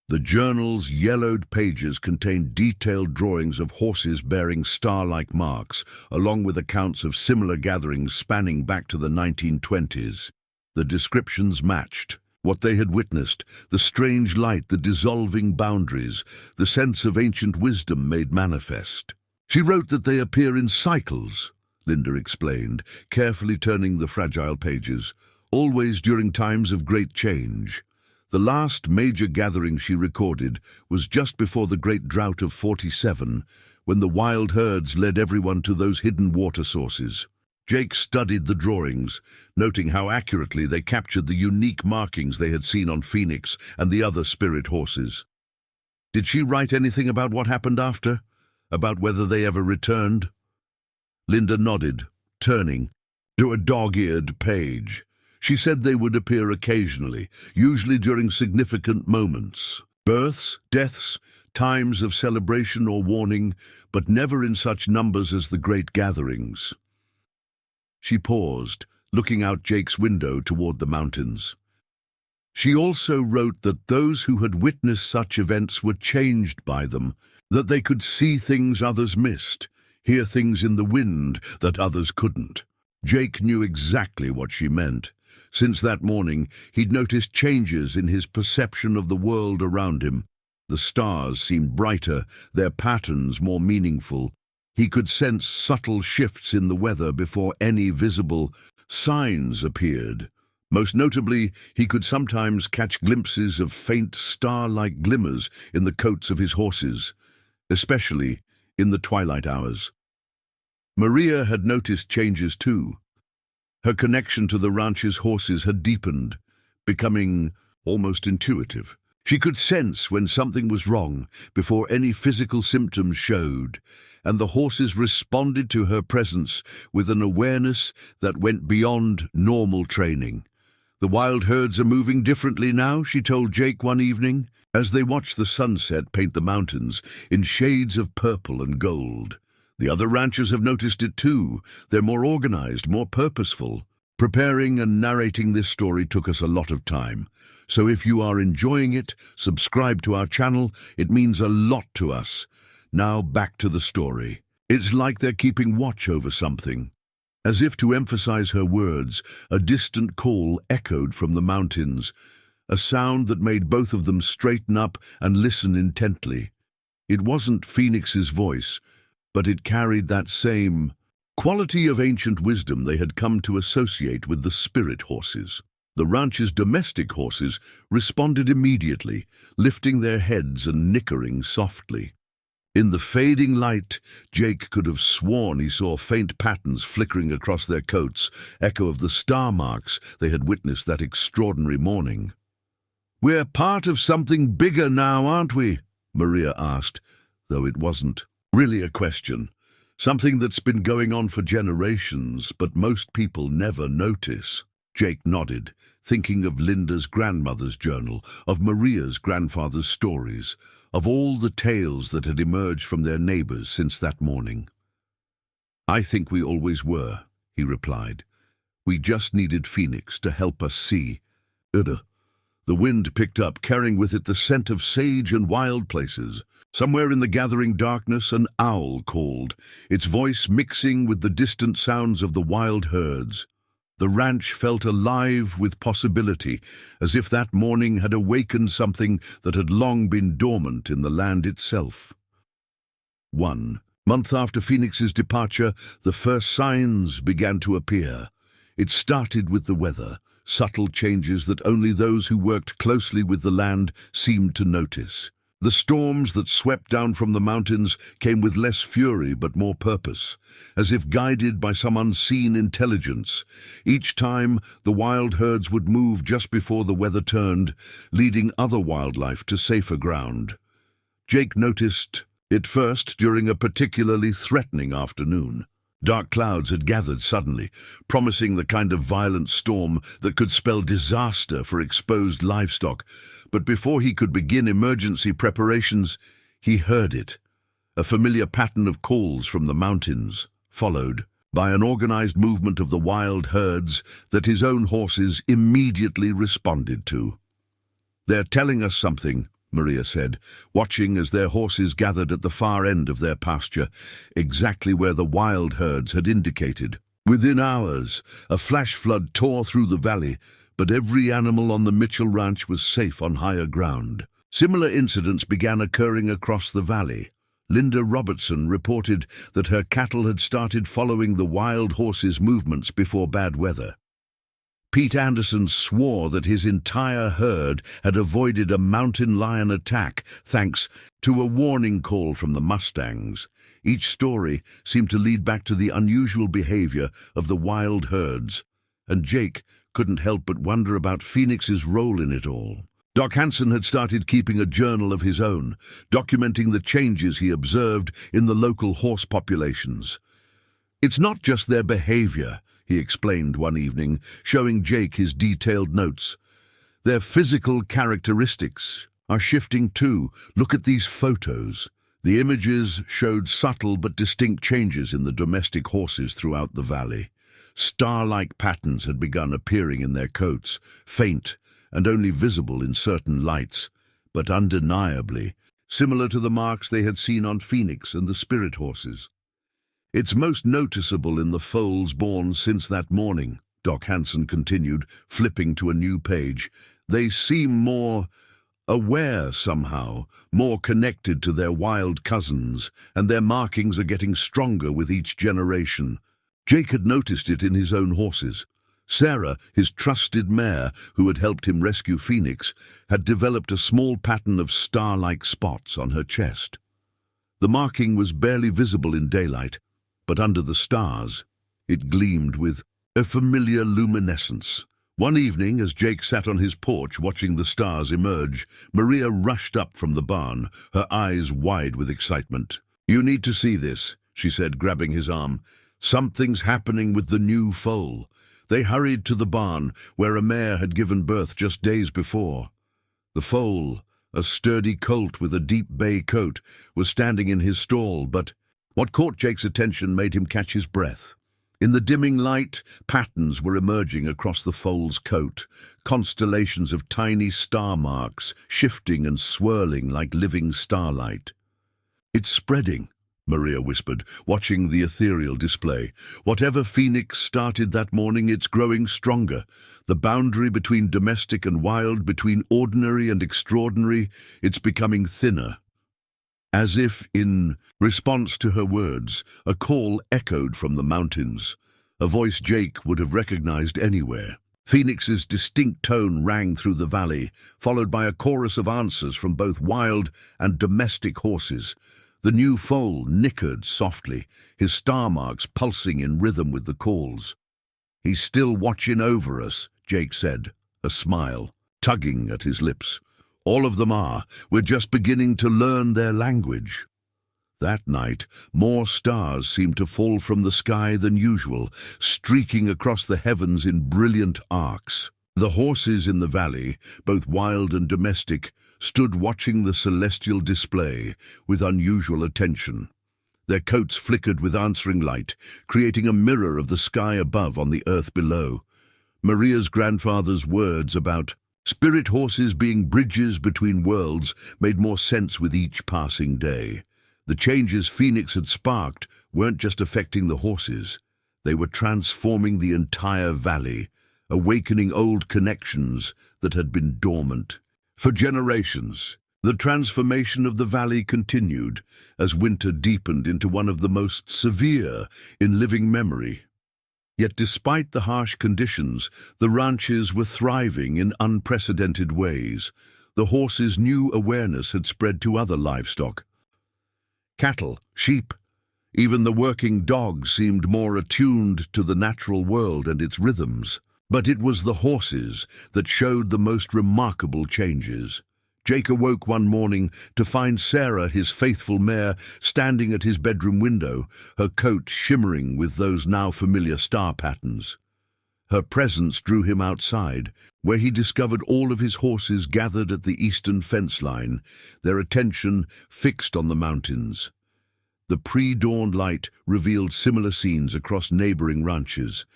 The journal's yellowed pages contained detailed drawings of horses bearing star-like marks, along with accounts of similar gatherings spanning back to the 1920s. The descriptions matched what they had witnessed: the strange light, the dissolving boundaries, the sense of ancient wisdom made manifest. "She wrote that they appear in cycles," Linda explained, carefully turning the fragile pages, "always during times of great change. The last major gathering she recorded was just before the Great Drought of 47, when the wild herds led everyone to those hidden water sources." Jake studied the drawings, noting how accurately they captured the unique markings they had seen on Phoenix and the other spirit horses. "Did she write anything about what happened after? About whether they ever returned?" Linda nodded, turning to a dog-eared page. "She said they would appear occasionally, usually during significant moments. Births, deaths, times of celebration or warning, but never in such numbers as the great gatherings." She paused, looking out Jake's window toward the mountains. "She also wrote that those who had witnessed such events were changed by them, that they could see things others missed, hear things in the wind that others couldn't." Jake knew exactly what she meant. Since that morning, he'd noticed changes in his perception of the world around him. The stars seemed brighter, their patterns more meaningful. He could sense subtle shifts in the weather before any visible signs appeared. Most notably, he could sometimes catch glimpses of faint star-like glimmers in the coats of his horses, especially in the twilight hours. Maria had noticed changes too. Her connection to the ranch's horses had deepened, becoming almost intuitive. She could sense when something was wrong before any physical symptoms showed, and the horses responded to her presence with an awareness that went beyond normal training. "The wild herds are moving differently now," she told Jake one evening, as they watched the sunset paint the mountains in shades of purple and gold. "The other ranchers have noticed it too. They're more organized, more purposeful." Preparing and narrating this story took us a lot of time. So if you are enjoying it, subscribe to our channel. It means a lot to us. Now back to the story. It's like they're keeping watch over something. As if to emphasize her words, a distant call echoed from the mountains, a sound that made both of them straighten up and listen intently. It wasn't Phoenix's voice, but it carried that same quality of ancient wisdom they had come to associate with the spirit horses. The ranch's domestic horses responded immediately, lifting their heads and nickering softly. In the fading light, Jake could have sworn he saw faint patterns flickering across their coats, echo of the star marks they had witnessed that extraordinary morning. "We're part of something bigger now, aren't we?" Maria asked, though it wasn't really a question. Something that's been going on for generations, but most people never notice. Jake nodded, thinking of Linda's grandmother's journal, of Maria's grandfather's stories, of all the tales that had emerged from their neighbors since that morning. "I think we always were," he replied. "We just needed Phoenix to help us see." The wind picked up, carrying with it the scent of sage and wild places. Somewhere in the gathering darkness, an owl called, its voice mixing with the distant sounds of the wild herds. The ranch felt alive with possibility, as if that morning had awakened something that had long been dormant in the land itself. 1 month after Phoenix's departure, the first signs began to appear. It started with the weather, subtle changes that only those who worked closely with the land seemed to notice. The storms that swept down from the mountains came with less fury but more purpose, as if guided by some unseen intelligence. Each time, the wild herds would move just before the weather turned, leading other wildlife to safer ground. Jake noticed it first during a particularly threatening afternoon. Dark clouds had gathered suddenly, promising the kind of violent storm that could spell disaster for exposed livestock. But before he could begin emergency preparations, he heard it. A familiar pattern of calls from the mountains, followed by an organized movement of the wild herds that his own horses immediately responded to. "They're telling us something," Maria said, watching as their horses gathered at the far end of their pasture, exactly where the wild herds had indicated. Within hours, a flash flood tore through the valley, but every animal on the Mitchell Ranch was safe on higher ground. Similar incidents began occurring across the valley. Linda Robertson reported that her cattle had started following the wild horses' movements before bad weather. Pete Anderson swore that his entire herd had avoided a mountain lion attack thanks to a warning call from the Mustangs. Each story seemed to lead back to the unusual behavior of the wild herds, and Jake couldn't help but wonder about Phoenix's role in it all. Doc Hansen had started keeping a journal of his own, documenting the changes he observed in the local horse populations. "It's not just their behavior," he explained one evening, showing Jake his detailed notes. "Their physical characteristics are shifting too. Look at these photos." The images showed subtle but distinct changes in the domestic horses throughout the valley. Star-like patterns had begun appearing in their coats, faint and only visible in certain lights, but undeniably similar to the marks they had seen on Phoenix and the spirit horses. "It's most noticeable in the foals born since that morning," Doc Hansen continued, flipping to a new page. "They seem more aware somehow, more connected to their wild cousins, and their markings are getting stronger with each generation." Jake had noticed it in his own horses. Sarah, his trusted mare, who had helped him rescue Phoenix, had developed a small pattern of star-like spots on her chest. The marking was barely visible in daylight, but under the stars, it gleamed with a familiar luminescence. One evening, as Jake sat on his porch watching the stars emerge, Maria rushed up from the barn, her eyes wide with excitement. "You need to see this," she said, grabbing his arm. "Something's happening with the new foal." They hurried to the barn, where a mare had given birth just days before. The foal, a sturdy colt with a deep bay coat, was standing in his stall, but what caught Jake's attention made him catch his breath. In the dimming light, patterns were emerging across the foal's coat, constellations of tiny star marks, shifting and swirling like living starlight. "It's spreading," Maria whispered, watching the ethereal display. "Whatever Phoenix started that morning, it's growing stronger. The boundary between domestic and wild, between ordinary and extraordinary, it's becoming thinner." As if in response to her words, a call echoed from the mountains, a voice Jake would have recognized anywhere. Phoenix's distinct tone rang through the valley, followed by a chorus of answers from both wild and domestic horses. The new foal nickered softly, his star marks pulsing in rhythm with the calls. "He's still watching over us," Jake said, a smile tugging at his lips. "All of them are. We're just beginning to learn their language." That night, more stars seemed to fall from the sky than usual, streaking across the heavens in brilliant arcs. The horses in the valley, both wild and domestic, stood watching the celestial display with unusual attention. Their coats flickered with answering light, creating a mirror of the sky above on the earth below. Maria's grandfather's words about spirit horses being bridges between worlds made more sense with each passing day. The changes Phoenix had sparked weren't just affecting the horses. They were transforming the entire valley, awakening old connections that had been dormant. For generations, the transformation of the valley continued as winter deepened into one of the most severe in living memory. Yet despite the harsh conditions, the ranches were thriving in unprecedented ways. The horses' new awareness had spread to other livestock. Cattle, sheep, even the working dogs seemed more attuned to the natural world and its rhythms. But it was the horses that showed the most remarkable changes. Jake awoke one morning to find Sarah, his faithful mare, standing at his bedroom window, her coat shimmering with those now familiar star patterns. Her presence drew him outside, where he discovered all of his horses gathered at the eastern fence line, their attention fixed on the mountains. The pre-dawn light revealed similar scenes across neighboring ranches,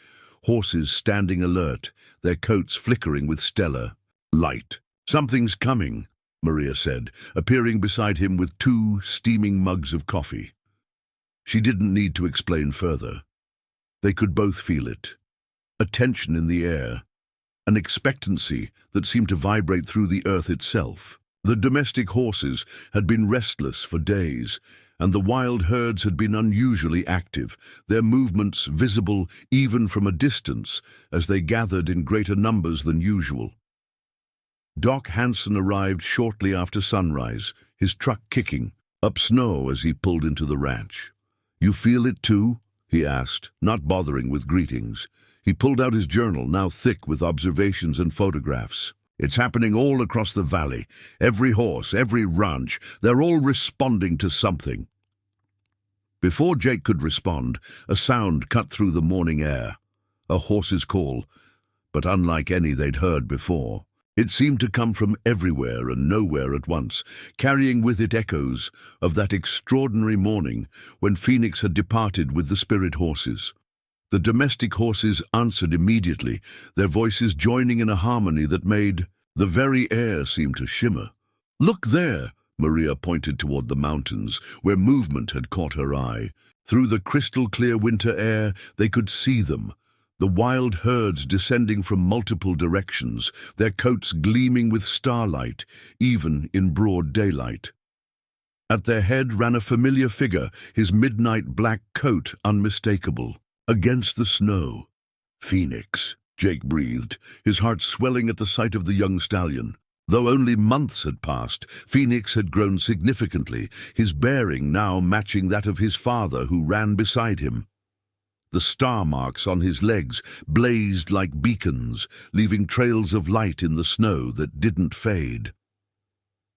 horses standing alert, their coats flickering with stellar light. "Something's coming," Maria said, appearing beside him with 2 steaming mugs of coffee. She didn't need to explain further. They could both feel it. A tension in the air, an expectancy that seemed to vibrate through the earth itself. The domestic horses had been restless for days, and the wild herds had been unusually active, their movements visible even from a distance as they gathered in greater numbers than usual. Doc Hanson arrived shortly after sunrise, his truck kicking up snow as he pulled into the ranch. "You feel it too?" he asked, not bothering with greetings. He pulled out his journal, now thick with observations and photographs. "It's happening all across the valley. Every horse, every ranch, they're all responding to something." Before Jake could respond, a sound cut through the morning air. A horse's call, but unlike any they'd heard before. It seemed to come from everywhere and nowhere at once, carrying with it echoes of that extraordinary morning when Phoenix had departed with the spirit horses. The domestic horses answered immediately, their voices joining in a harmony that made the very air seem to shimmer. "Look there!" Maria pointed toward the mountains, where movement had caught her eye. Through the crystal-clear winter air, they could see them, the wild herds descending from multiple directions, their coats gleaming with starlight, even in broad daylight. At their head ran a familiar figure, his midnight black coat unmistakable. Against the snow. "Phoenix," Jake breathed, his heart swelling at the sight of the young stallion. Though only months had passed, Phoenix had grown significantly, his bearing now matching that of his father who ran beside him. The star marks on his legs blazed like beacons, leaving trails of light in the snow that didn't fade.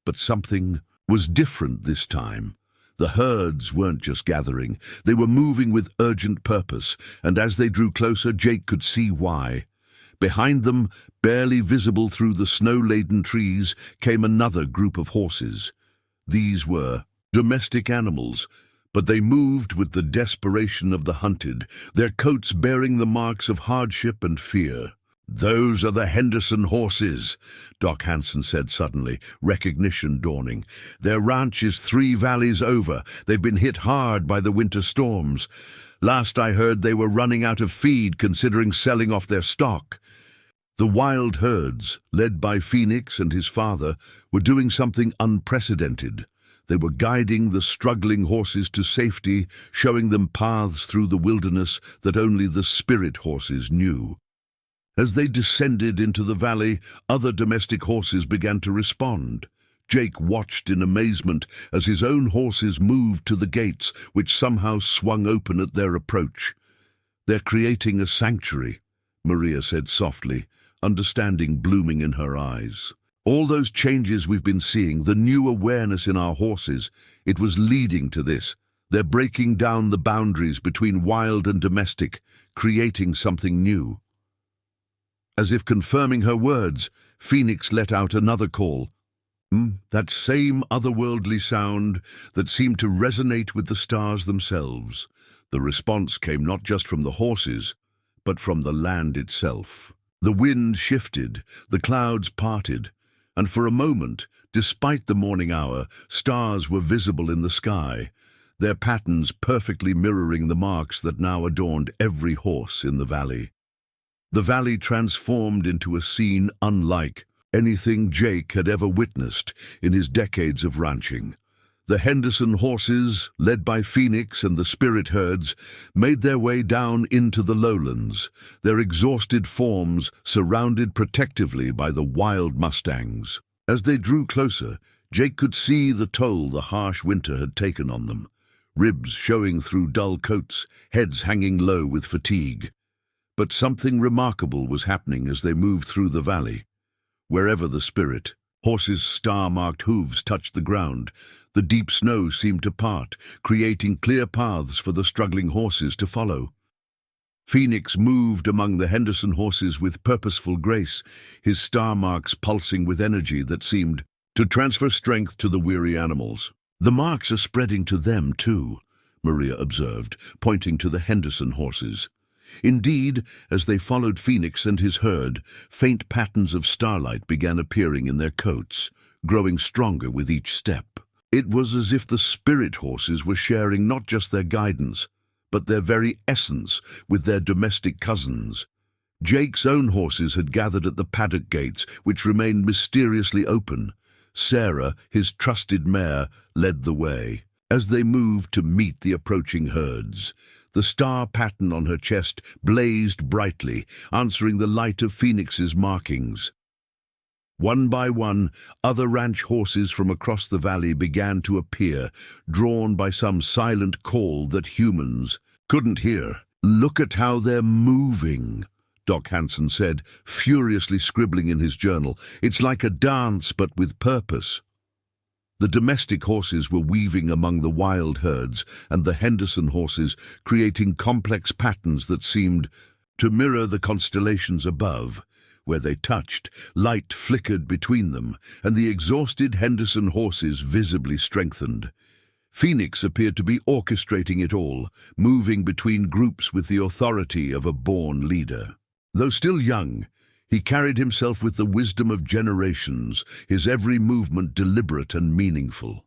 But something was different this time. The herds weren't just gathering, they were moving with urgent purpose, and as they drew closer, Jake could see why. Behind them, barely visible through the snow-laden trees, came another group of horses. These were domestic animals, but they moved with the desperation of the hunted, their coats bearing the marks of hardship and fear. "Those are the Henderson horses," Doc Hanson said suddenly, recognition dawning. "Their ranch is 3 valleys over. They've been hit hard by the winter storms. Last I heard they were running out of feed, considering selling off their stock." The wild herds, led by Phoenix and his father, were doing something unprecedented. They were guiding the struggling horses to safety, showing them paths through the wilderness that only the spirit horses knew. As they descended into the valley, other domestic horses began to respond. Jake watched in amazement as his own horses moved to the gates, which somehow swung open at their approach. "They're creating a sanctuary," Maria said softly, understanding blooming in her eyes. "All those changes we've been seeing, the new awareness in our horses, it was leading to this. They're breaking down the boundaries between wild and domestic, creating something new." As if confirming her words, Phoenix let out another call. That same otherworldly sound that seemed to resonate with the stars themselves. The response came not just from the horses, but from the land itself. The wind shifted, the clouds parted, and for a moment, despite the morning hour, stars were visible in the sky, their patterns perfectly mirroring the marks that now adorned every horse in the valley. The valley transformed into a scene unlike anything Jake had ever witnessed in his decades of ranching. The Henderson horses, led by Phoenix and the spirit herds, made their way down into the lowlands, their exhausted forms surrounded protectively by the wild Mustangs. As they drew closer, Jake could see the toll the harsh winter had taken on them, ribs showing through dull coats, heads hanging low with fatigue. But something remarkable was happening as they moved through the valley. Wherever the spirit, horses' star-marked hooves touched the ground, the deep snow seemed to part, creating clear paths for the struggling horses to follow. Phoenix moved among the Henderson horses with purposeful grace, his star marks pulsing with energy that seemed to transfer strength to the weary animals. "The marks are spreading to them too," Maria observed, pointing to the Henderson horses. Indeed, as they followed Phoenix and his herd, faint patterns of starlight began appearing in their coats, growing stronger with each step. It was as if the spirit horses were sharing not just their guidance, but their very essence with their domestic cousins. Jake's own horses had gathered at the paddock gates, which remained mysteriously open. Sarah, his trusted mare, led the way. As they moved to meet the approaching herds, the star pattern on her chest blazed brightly, answering the light of Phoenix's markings. One by one, other ranch horses from across the valley began to appear, drawn by some silent call that humans couldn't hear. "Look at how they're moving," Doc Hansen said, furiously scribbling in his journal. "It's like a dance, but with purpose." The domestic horses were weaving among the wild herds, and the Henderson horses creating complex patterns that seemed to mirror the constellations above. Where they touched, light flickered between them, and the exhausted Henderson horses visibly strengthened. Phoenix appeared to be orchestrating it all, moving between groups with the authority of a born leader. Though still young, he carried himself with the wisdom of generations, his every movement deliberate and meaningful.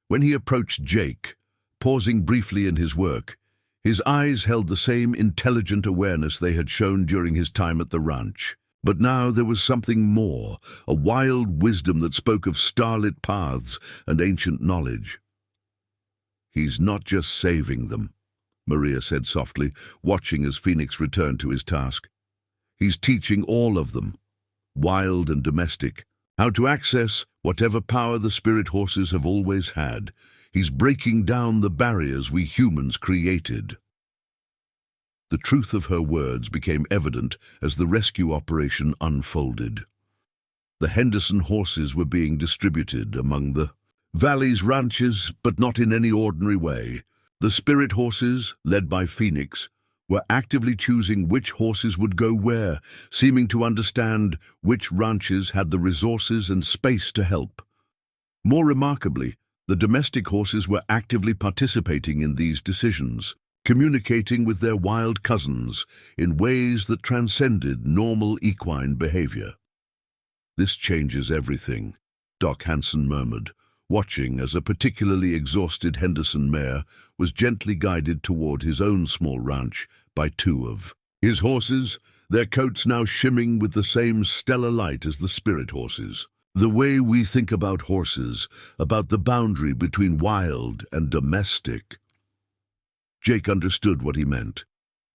When he approached Jake, pausing briefly in his work, his eyes held the same intelligent awareness they had shown during his time at the ranch. But now there was something more, a wild wisdom that spoke of starlit paths and ancient knowledge. "He's not just saving them," Maria said softly, watching as Phoenix returned to his task. "He's teaching all of them, wild and domestic, how to access whatever power the spirit horses have always had. He's breaking down the barriers we humans created." The truth of her words became evident as the rescue operation unfolded. The Henderson horses were being distributed among the valley's ranches, but not in any ordinary way. The spirit horses, led by Phoenix, were actively choosing which horses would go where, seeming to understand which ranches had the resources and space to help. More remarkably, the domestic horses were actively participating in these decisions, communicating with their wild cousins in ways that transcended normal equine behavior. "This changes everything," Doc Hansen murmured, watching as a particularly exhausted Henderson mare was gently guided toward his own small ranch by two of his horses, their coats now shimmering with the same stellar light as the spirit horses. "The way we think about horses, about the boundary between wild and domestic." Jake understood what he meant.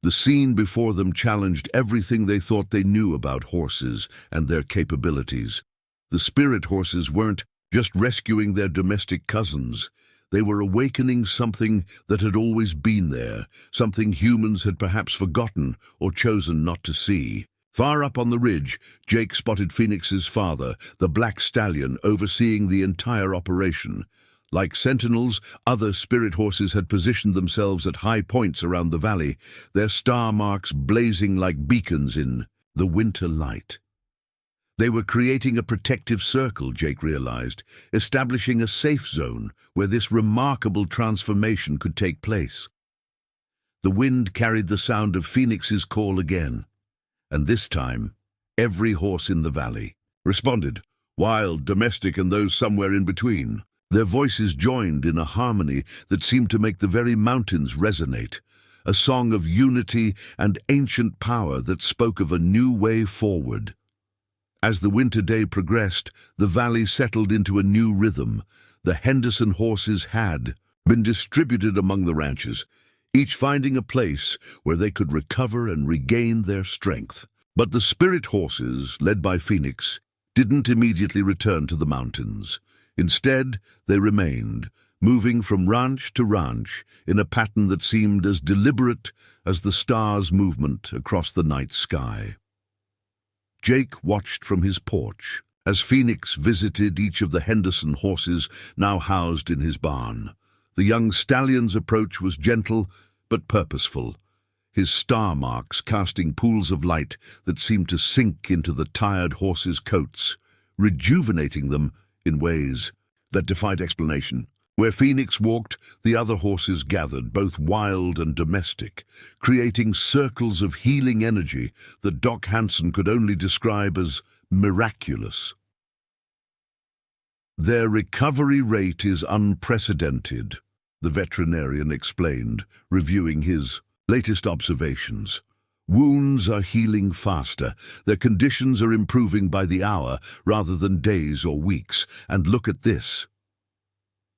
The scene before them challenged everything they thought they knew about horses and their capabilities. The spirit horses weren't just rescuing their domestic cousins. They were awakening something that had always been there, something humans had perhaps forgotten or chosen not to see. Far up on the ridge, Jake spotted Phoenix's father, the black stallion, overseeing the entire operation. Like sentinels, other spirit horses had positioned themselves at high points around the valley, their star marks blazing like beacons in the winter light. They were creating a protective circle, Jake realized, establishing a safe zone where this remarkable transformation could take place. The wind carried the sound of Phoenix's call again, and this time, every horse in the valley responded, wild, domestic, and those somewhere in between. Their voices joined in a harmony that seemed to make the very mountains resonate, a song of unity and ancient power that spoke of a new way forward. As the winter day progressed, the valley settled into a new rhythm. The Henderson horses had been distributed among the ranches, each finding a place where they could recover and regain their strength. But the spirit horses, led by Phoenix, didn't immediately return to the mountains. Instead, they remained, moving from ranch to ranch in a pattern that seemed as deliberate as the stars' movement across the night sky. Jake watched from his porch as Phoenix visited each of the Henderson horses now housed in his barn. The young stallion's approach was gentle but purposeful, his star marks casting pools of light that seemed to sink into the tired horses' coats, rejuvenating them in ways that defied explanation. Where Phoenix walked, the other horses gathered, both wild and domestic, creating circles of healing energy that Doc Hansen could only describe as miraculous. Their recovery rate is unprecedented, the veterinarian explained, reviewing his latest observations. Wounds are healing faster, their conditions are improving by the hour rather than days or weeks, and look at this.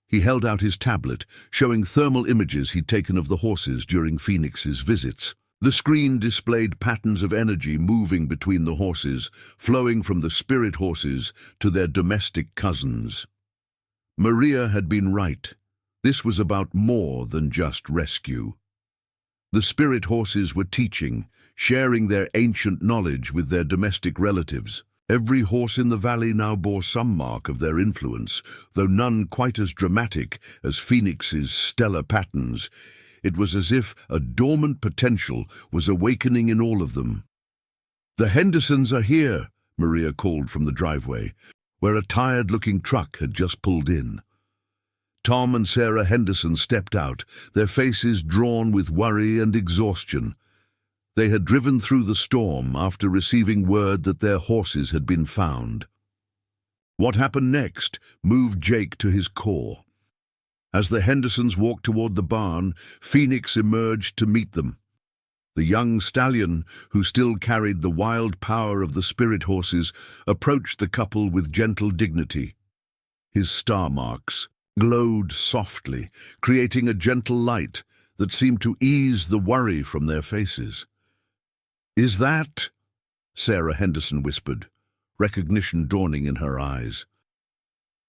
He held out his tablet, showing thermal images he'd taken of the horses during Phoenix's visits. The screen displayed patterns of energy moving between the horses, flowing from the spirit horses to their domestic cousins. Maria had been right. This was about more than just rescue. The spirit horses were teaching, sharing their ancient knowledge with their domestic relatives. Every horse in the valley now bore some mark of their influence, though none quite as dramatic as Phoenix's stellar patterns. It was as if a dormant potential was awakening in all of them. "The Hendersons are here," Maria called from the driveway, where a tired-looking truck had just pulled in. Tom and Sarah Henderson stepped out, their faces drawn with worry and exhaustion. They had driven through the storm after receiving word that their horses had been found. What happened next moved Jake to his core. As the Hendersons walked toward the barn, Phoenix emerged to meet them. The young stallion, who still carried the wild power of the spirit horses, approached the couple with gentle dignity. His star marks glowed softly, creating a gentle light that seemed to ease the worry from their faces. "Is that?" Sarah Henderson whispered, recognition dawning in her eyes.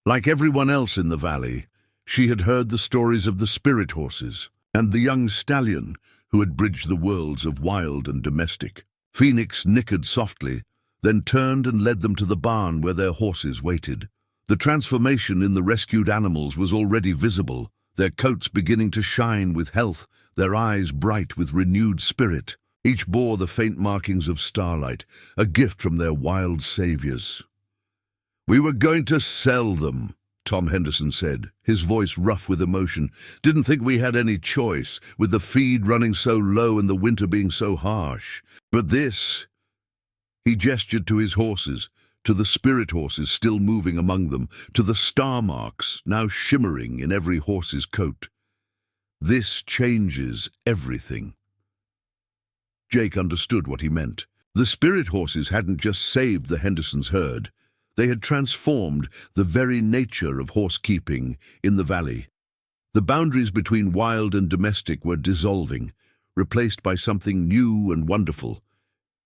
Like everyone else in the valley, she had heard the stories of the spirit horses and the young stallion who had bridged the worlds of wild and domestic. Phoenix nickered softly, then turned and led them to the barn where their horses waited. The transformation in the rescued animals was already visible, their coats beginning to shine with health, their eyes bright with renewed spirit. Each bore the faint markings of starlight, a gift from their wild saviors. "We were going to sell them," Tom Henderson said, his voice rough with emotion. "Didn't think we had any choice, with the feed running so low and the winter being so harsh. But this—" He gestured to his horses, to the spirit horses still moving among them, to the star marks now shimmering in every horse's coat. "This changes everything." Jake understood what he meant. The spirit horses hadn't just saved the Hendersons' herd. They had transformed the very nature of horsekeeping in the valley. The boundaries between wild and domestic were dissolving, replaced by something new and wonderful.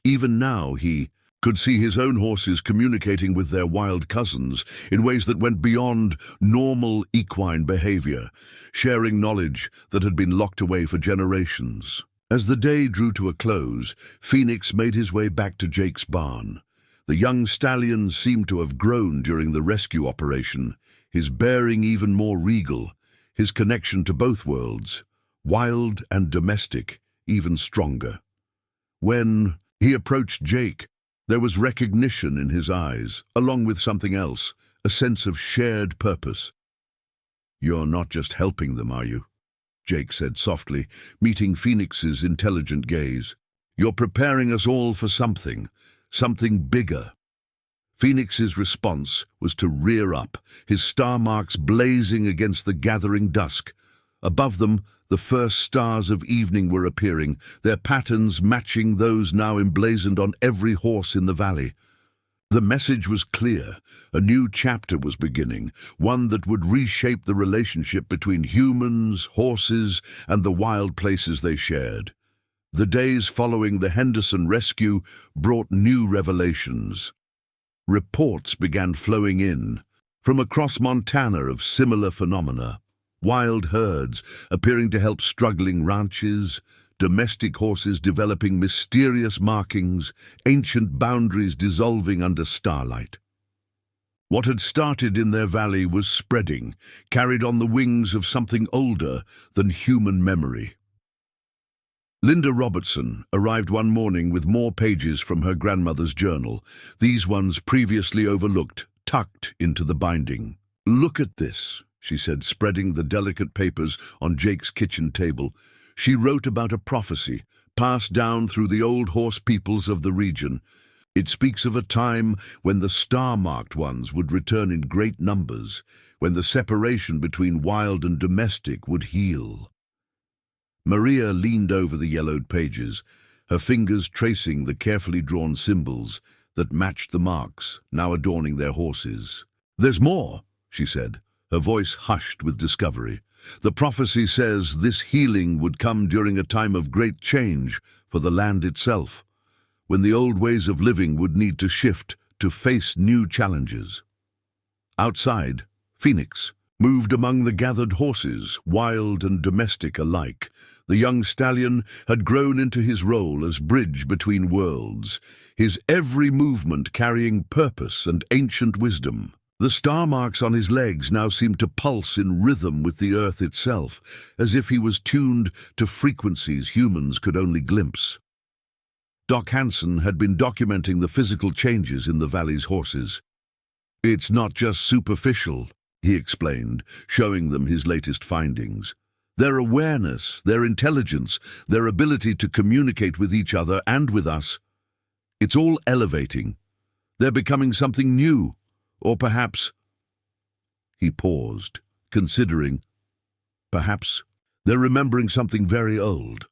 Even now he could see his own horses communicating with their wild cousins in ways that went beyond normal equine behavior, sharing knowledge that had been locked away for generations. As the day drew to a close, Phoenix made his way back to Jake's barn. The young stallion seemed to have grown during the rescue operation, his bearing even more regal, his connection to both worlds, wild and domestic, even stronger. When he approached Jake, there was recognition in his eyes, along with something else, a sense of shared purpose. "You're not just helping them, are you?" Jake said softly, meeting Phoenix's intelligent gaze. "You're preparing us all for something bigger." Phoenix's response was to rear up, his star marks blazing against the gathering dusk. Above them, the first stars of evening were appearing, their patterns matching those now emblazoned on every horse in the valley. The message was clear. A new chapter was beginning, one that would reshape the relationship between humans, horses, and the wild places they shared. The days following the Henderson rescue brought new revelations. Reports began flowing in from across Montana of similar phenomena. Wild herds appearing to help struggling ranches, domestic horses developing mysterious markings, ancient boundaries dissolving under starlight. What had started in their valley was spreading, carried on the wings of something older than human memory. Linda Robertson arrived one morning with more pages from her grandmother's journal, these ones previously overlooked, tucked into the binding. "Look at this," she said, spreading the delicate papers on Jake's kitchen table. She wrote about a prophecy passed down through the old horse peoples of the region. It speaks of a time when the star-marked ones would return in great numbers, when the separation between wild and domestic would heal. Maria leaned over the yellowed pages, her fingers tracing the carefully drawn symbols that matched the marks now adorning their horses. "There's more," she said, her voice hushed with discovery. "The prophecy says this healing would come during a time of great change for the land itself, when the old ways of living would need to shift to face new challenges." Outside, Phoenix moved among the gathered horses, wild and domestic alike. The young stallion had grown into his role as bridge between worlds, his every movement carrying purpose and ancient wisdom. The star marks on his legs now seemed to pulse in rhythm with the earth itself, as if he was tuned to frequencies humans could only glimpse. Doc Hansen had been documenting the physical changes in the valley's horses. "It's not just superficial," he explained, showing them his latest findings. "Their awareness, their intelligence, their ability to communicate with each other and with us, it's all elevating. They're becoming something new. Or perhaps—" He paused, considering. "Perhaps they're remembering something very old."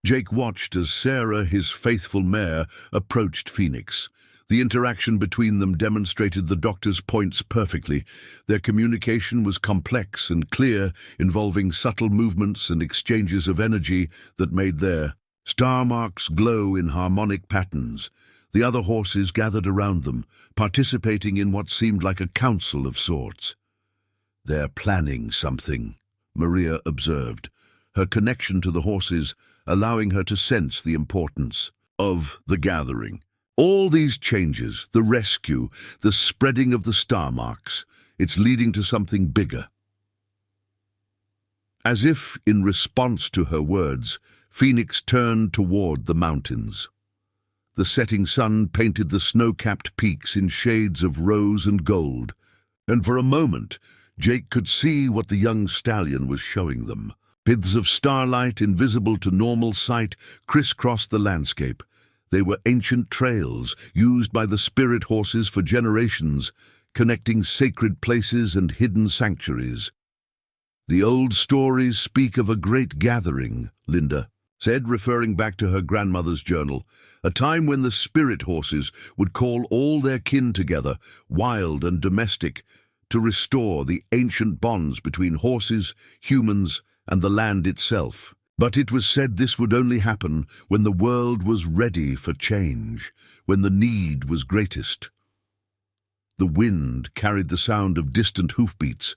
Jake watched as Sarah, his faithful mare, approached Phoenix. The interaction between them demonstrated the doctor's points perfectly. Their communication was complex and clear, involving subtle movements and exchanges of energy that made their star marks glow in harmonic patterns. The other horses gathered around them, participating in what seemed like a council of sorts. "They're planning something," Maria observed, her connection to the horses allowing her to sense the importance of the gathering. All these changes, the rescue, the spreading of the star marks, it's leading to something bigger. As if in response to her words, Phoenix turned toward the mountains. The setting sun painted the snow-capped peaks in shades of rose and gold, and for a moment Jake could see what the young stallion was showing them. Piths of starlight, invisible to normal sight, crisscrossed the landscape. They were ancient trails used by the spirit horses for generations, connecting sacred places and hidden sanctuaries. "The old stories speak of a great gathering," Linda said, referring back to her grandmother's journal, "a time when the spirit horses would call all their kin together, wild and domestic, to restore the ancient bonds between horses, humans, and the land itself." But it was said this would only happen when the world was ready for change, when the need was greatest. The wind carried the sound of distant hoofbeats,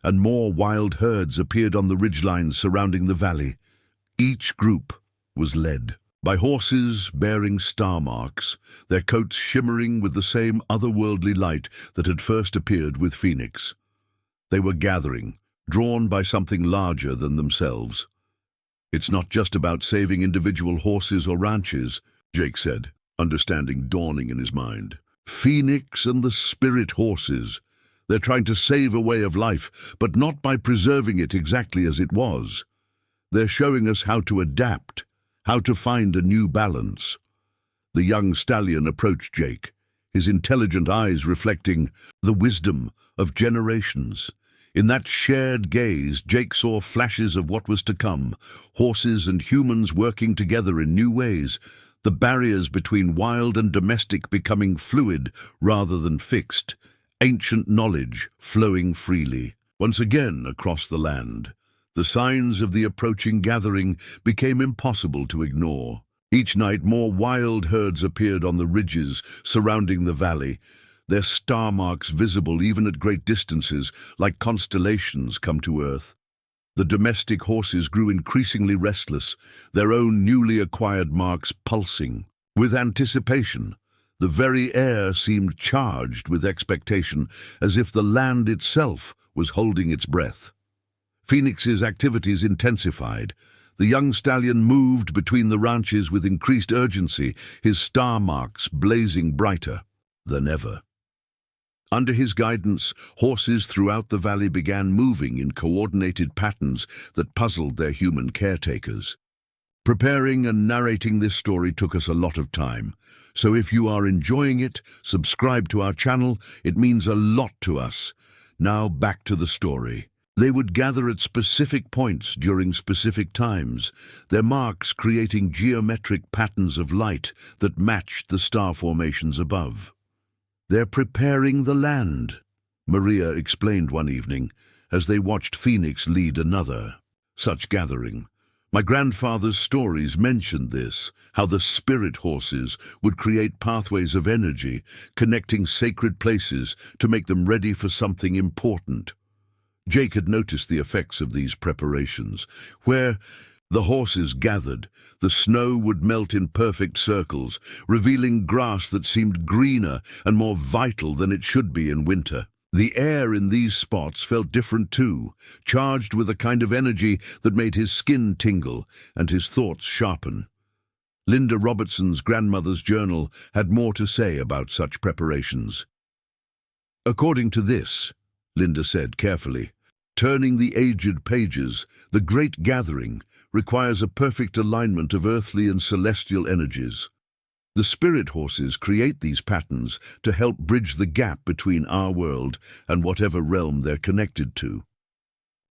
and more wild herds appeared on the ridgelines surrounding the valley. Each group was led by horses bearing star marks, their coats shimmering with the same otherworldly light that had first appeared with Phoenix. They were gathering, drawn by something larger than themselves. "It's not just about saving individual horses or ranches," Jake said, understanding dawning in his mind. "Phoenix and the spirit horses. They're trying to save a way of life, but not by preserving it exactly as it was. They're showing us how to adapt, how to find a new balance." The young stallion approached Jake, his intelligent eyes reflecting the wisdom of generations. In that shared gaze, Jake saw flashes of what was to come, horses and humans working together in new ways, the barriers between wild and domestic becoming fluid rather than fixed, ancient knowledge flowing freely. Once again across the land, the signs of the approaching gathering became impossible to ignore. Each night more wild herds appeared on the ridges surrounding the valley, their star marks visible even at great distances, like constellations come to earth. The domestic horses grew increasingly restless, their own newly acquired marks pulsing. With anticipation, the very air seemed charged with expectation, as if the land itself was holding its breath. Phoenix's activities intensified. The young stallion moved between the ranches with increased urgency, his star marks blazing brighter than ever. Under his guidance, horses throughout the valley began moving in coordinated patterns that puzzled their human caretakers. Preparing and narrating this story took us a lot of time, so if you are enjoying it, subscribe to our channel. It means a lot to us. Now back to the story. They would gather at specific points during specific times, their marks creating geometric patterns of light that matched the star formations above. "They're preparing the land," Maria explained one evening as they watched Phoenix lead another such gathering. "My grandfather's stories mentioned this, how the spirit horses would create pathways of energy, connecting sacred places to make them ready for something important." Jake had noticed the effects of these preparations. Where the horses gathered, the snow would melt in perfect circles, revealing grass that seemed greener and more vital than it should be in winter. The air in these spots felt different too, charged with a kind of energy that made his skin tingle and his thoughts sharpen. Linda Robertson's grandmother's journal had more to say about such preparations. "According to this," Linda said carefully, turning the aged pages, "the great gathering requires a perfect alignment of earthly and celestial energies. The spirit horses create these patterns to help bridge the gap between our world and whatever realm they're connected to."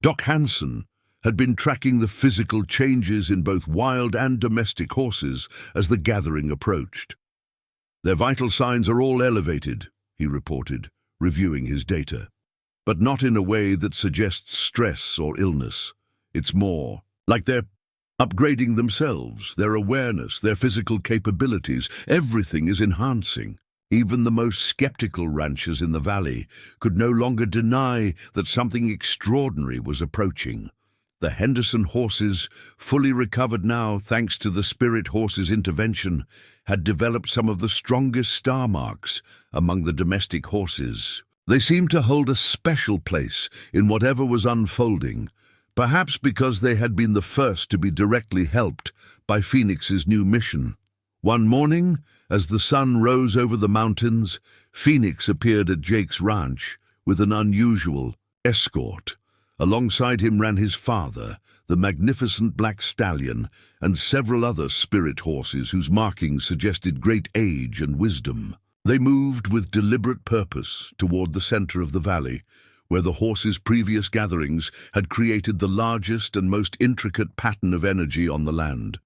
Doc Hansen had been tracking the physical changes in both wild and domestic horses as the gathering approached. "Their vital signs are all elevated," he reported, reviewing his data. "But not in a way that suggests stress or illness. It's more like they're upgrading themselves, their awareness, their physical capabilities. Everything is enhancing." Even the most skeptical ranchers in the valley could no longer deny that something extraordinary was approaching. The Henderson horses, fully recovered now thanks to the spirit horses' intervention, had developed some of the strongest star marks among the domestic horses. They seemed to hold a special place in whatever was unfolding, perhaps because they had been the first to be directly helped by Phoenix's new mission. One morning, as the sun rose over the mountains, Phoenix appeared at Jake's ranch with an unusual escort. Alongside him ran his father, the magnificent black stallion, and several other spirit horses whose markings suggested great age and wisdom. They moved with deliberate purpose toward the center of the valley, where the horses' previous gatherings had created the largest and most intricate pattern of energy on the land.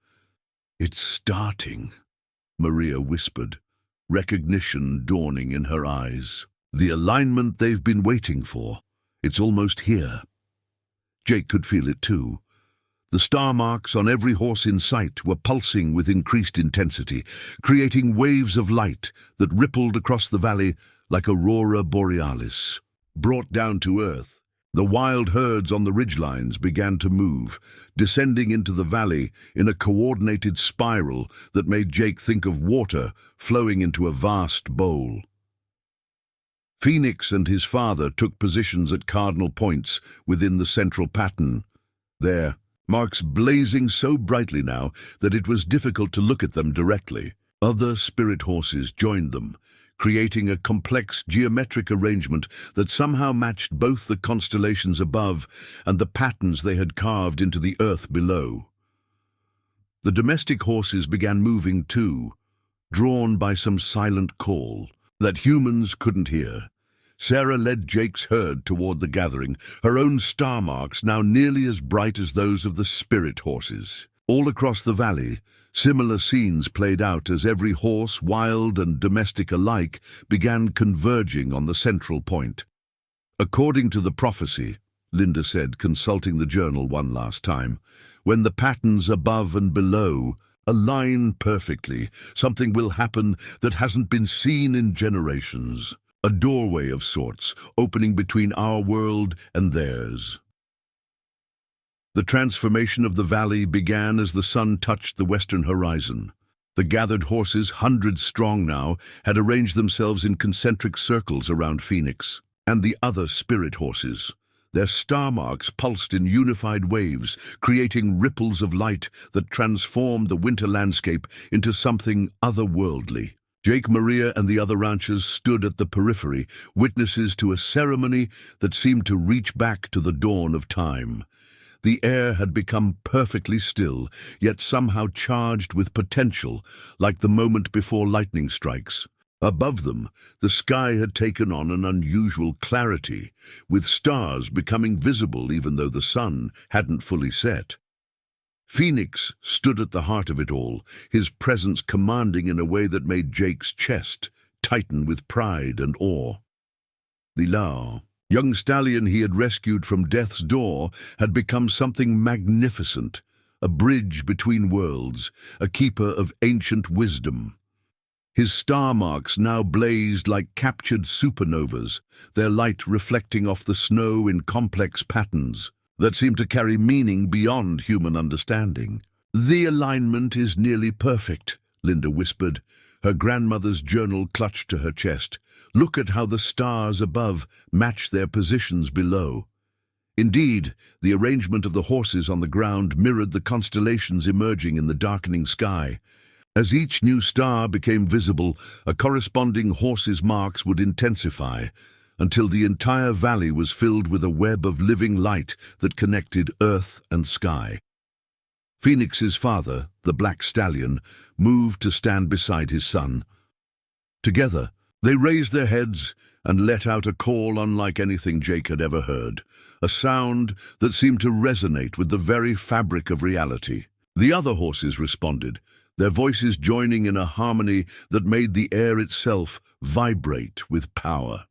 "It's starting," Maria whispered, recognition dawning in her eyes. "The alignment they've been waiting for. It's almost here." Jake could feel it too. The star marks on every horse in sight were pulsing with increased intensity, creating waves of light that rippled across the valley like aurora borealis. Brought down to earth, the wild herds on the ridgelines began to move, descending into the valley in a coordinated spiral that made Jake think of water flowing into a vast bowl. Phoenix and his father took positions at cardinal points within the central pattern. Their marks blazing so brightly now that it was difficult to look at them directly. Other spirit horses joined them, creating a complex geometric arrangement that somehow matched both the constellations above and the patterns they had carved into the earth below. The domestic horses began moving too, drawn by some silent call that humans couldn't hear. Sarah led Jake's herd toward the gathering, her own star marks now nearly as bright as those of the spirit horses. All across the valley, similar scenes played out as every horse, wild and domestic alike, began converging on the central point. According to the prophecy, Linda said, consulting the journal one last time, when the patterns above and below align perfectly, something will happen that hasn't been seen in generations. A doorway of sorts, opening between our world and theirs. The transformation of the valley began as the sun touched the western horizon. The gathered horses, hundreds strong now, had arranged themselves in concentric circles around Phoenix and the other spirit horses. Their star marks pulsed in unified waves, creating ripples of light that transformed the winter landscape into something otherworldly. Jake, Maria, and the other ranchers stood at the periphery, witnesses to a ceremony that seemed to reach back to the dawn of time. The air had become perfectly still, yet somehow charged with potential, like the moment before lightning strikes. Above them, the sky had taken on an unusual clarity, with stars becoming visible even though the sun hadn't fully set. Phoenix stood at the heart of it all, his presence commanding in a way that made Jake's chest tighten with pride and awe. The young stallion he had rescued from death's door had become something magnificent, a bridge between worlds, a keeper of ancient wisdom. His star marks now blazed like captured supernovas, their light reflecting off the snow in complex patterns that seemed to carry meaning beyond human understanding. "The alignment is nearly perfect," Linda whispered, her grandmother's journal clutched to her chest. "Look at how the stars above match their positions below." Indeed, the arrangement of the horses on the ground mirrored the constellations emerging in the darkening sky. As each new star became visible, a corresponding horse's marks would intensify, until the entire valley was filled with a web of living light that connected earth and sky. Phoenix's father, the black stallion, moved to stand beside his son. Together, they raised their heads and let out a call unlike anything Jake had ever heard, a sound that seemed to resonate with the very fabric of reality. The other horses responded, their voices joining in a harmony that made the air itself vibrate with power.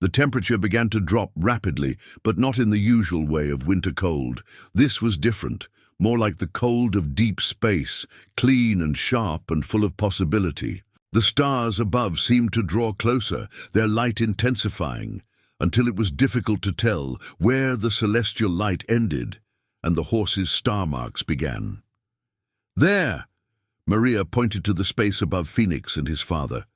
The temperature began to drop rapidly, but not in the usual way of winter cold. This was different, more like the cold of deep space, clean and sharp and full of possibility. The stars above seemed to draw closer, their light intensifying, until it was difficult to tell where the celestial light ended and the horses' star marks began. "There!" Maria pointed to the space above Phoenix and his father.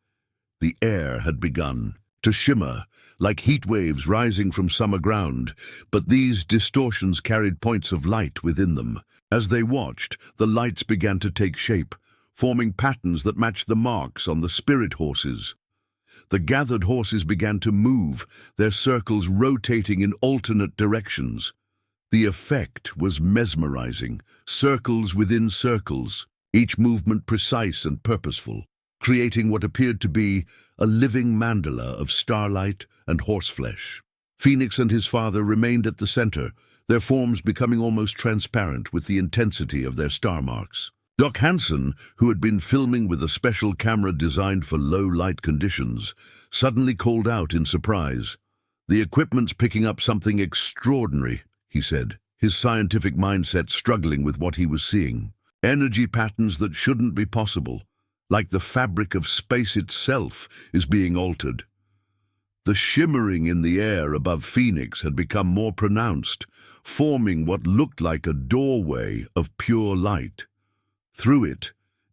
The air had begun to shimmer, like heat waves rising from summer ground, but these distortions carried points of light within them. As they watched, the lights began to take shape, forming patterns that matched the marks on the spirit horses. The gathered horses began to move, their circles rotating in alternate directions. The effect was mesmerizing, circles within circles, each movement precise and purposeful, creating what appeared to be a living mandala of starlight and horseflesh. Phoenix and his father remained at the center, their forms becoming almost transparent with the intensity of their star marks. Doc Hansen, who had been filming with a special camera designed for low-light conditions, suddenly called out in surprise. "The equipment's picking up something extraordinary," he said, his scientific mindset struggling with what he was seeing. Energy patterns that shouldn't be possible, like the fabric of space itself, is being altered. The shimmering in the air above Phoenix had become more pronounced, forming what looked like a doorway of pure light. Through it,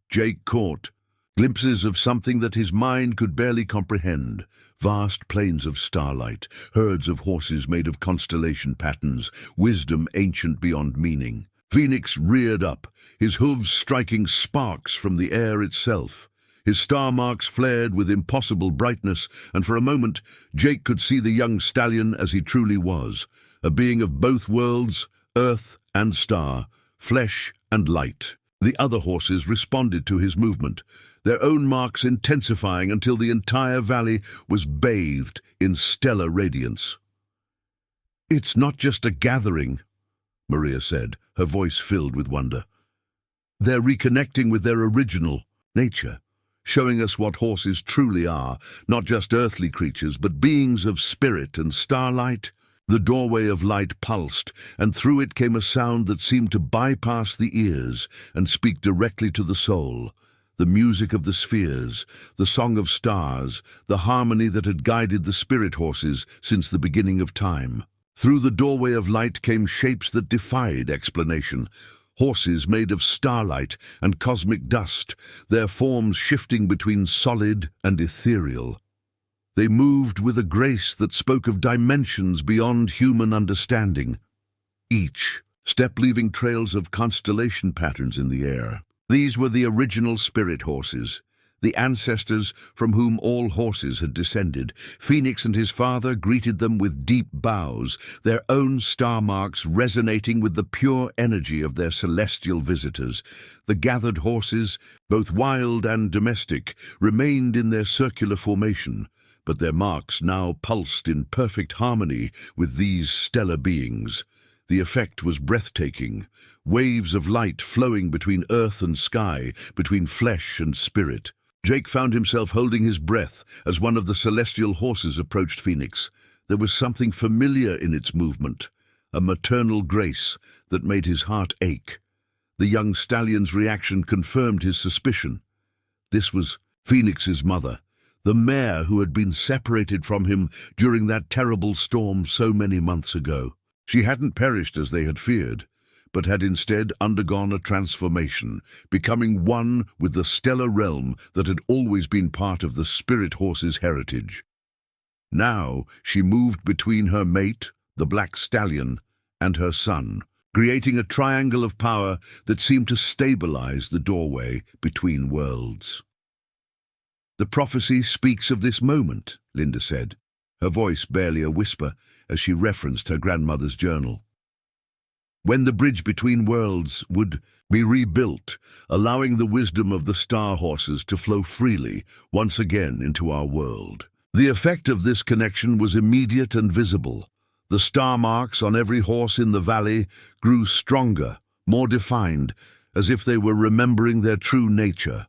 Jake caught glimpses of something that his mind could barely comprehend. Vast plains of starlight, herds of horses made of constellation patterns, wisdom ancient beyond meaning. Phoenix reared up, his hooves striking sparks from the air itself. His star marks flared with impossible brightness, and for a moment Jake could see the young stallion as he truly was, a being of both worlds, earth and star, flesh and light. The other horses responded to his movement, their own marks intensifying until the entire valley was bathed in stellar radiance. "It's not just a gathering," Maria said, her voice filled with wonder. "They're reconnecting with their original nature, showing us what horses truly are, not just earthly creatures, but beings of spirit and starlight." The doorway of light pulsed, and through it came a sound that seemed to bypass the ears and speak directly to the soul. The music of the spheres, the song of stars, the harmony that had guided the spirit horses since the beginning of time. Through the doorway of light came shapes that defied explanation. Horses made of starlight and cosmic dust, their forms shifting between solid and ethereal. They moved with a grace that spoke of dimensions beyond human understanding. Each step leaving trails of constellation patterns in the air. These were the original spirit horses, the ancestors from whom all horses had descended. Phoenix and his father greeted them with deep bows, their own star marks resonating with the pure energy of their celestial visitors. The gathered horses, both wild and domestic, remained in their circular formation, but their marks now pulsed in perfect harmony with these stellar beings. The effect was breathtaking, waves of light flowing between earth and sky, between flesh and spirit. Jake found himself holding his breath as one of the celestial horses approached Phoenix. There was something familiar in its movement, a maternal grace that made his heart ache. The young stallion's reaction confirmed his suspicion. This was Phoenix's mother, the mare who had been separated from him during that terrible storm so many months ago. She hadn't perished as they had feared, but had instead undergone a transformation, becoming one with the stellar realm that had always been part of the spirit horse's heritage. Now she moved between her mate, the black stallion, and her son, creating a triangle of power that seemed to stabilize the doorway between worlds. "The prophecy speaks of this moment," Linda said, her voice barely a whisper as she referenced her grandmother's journal. "When the bridge between worlds would be rebuilt, allowing the wisdom of the star horses to flow freely once again into our world." The effect of this connection was immediate and visible. The star marks on every horse in the valley grew stronger, more defined, as if they were remembering their true nature.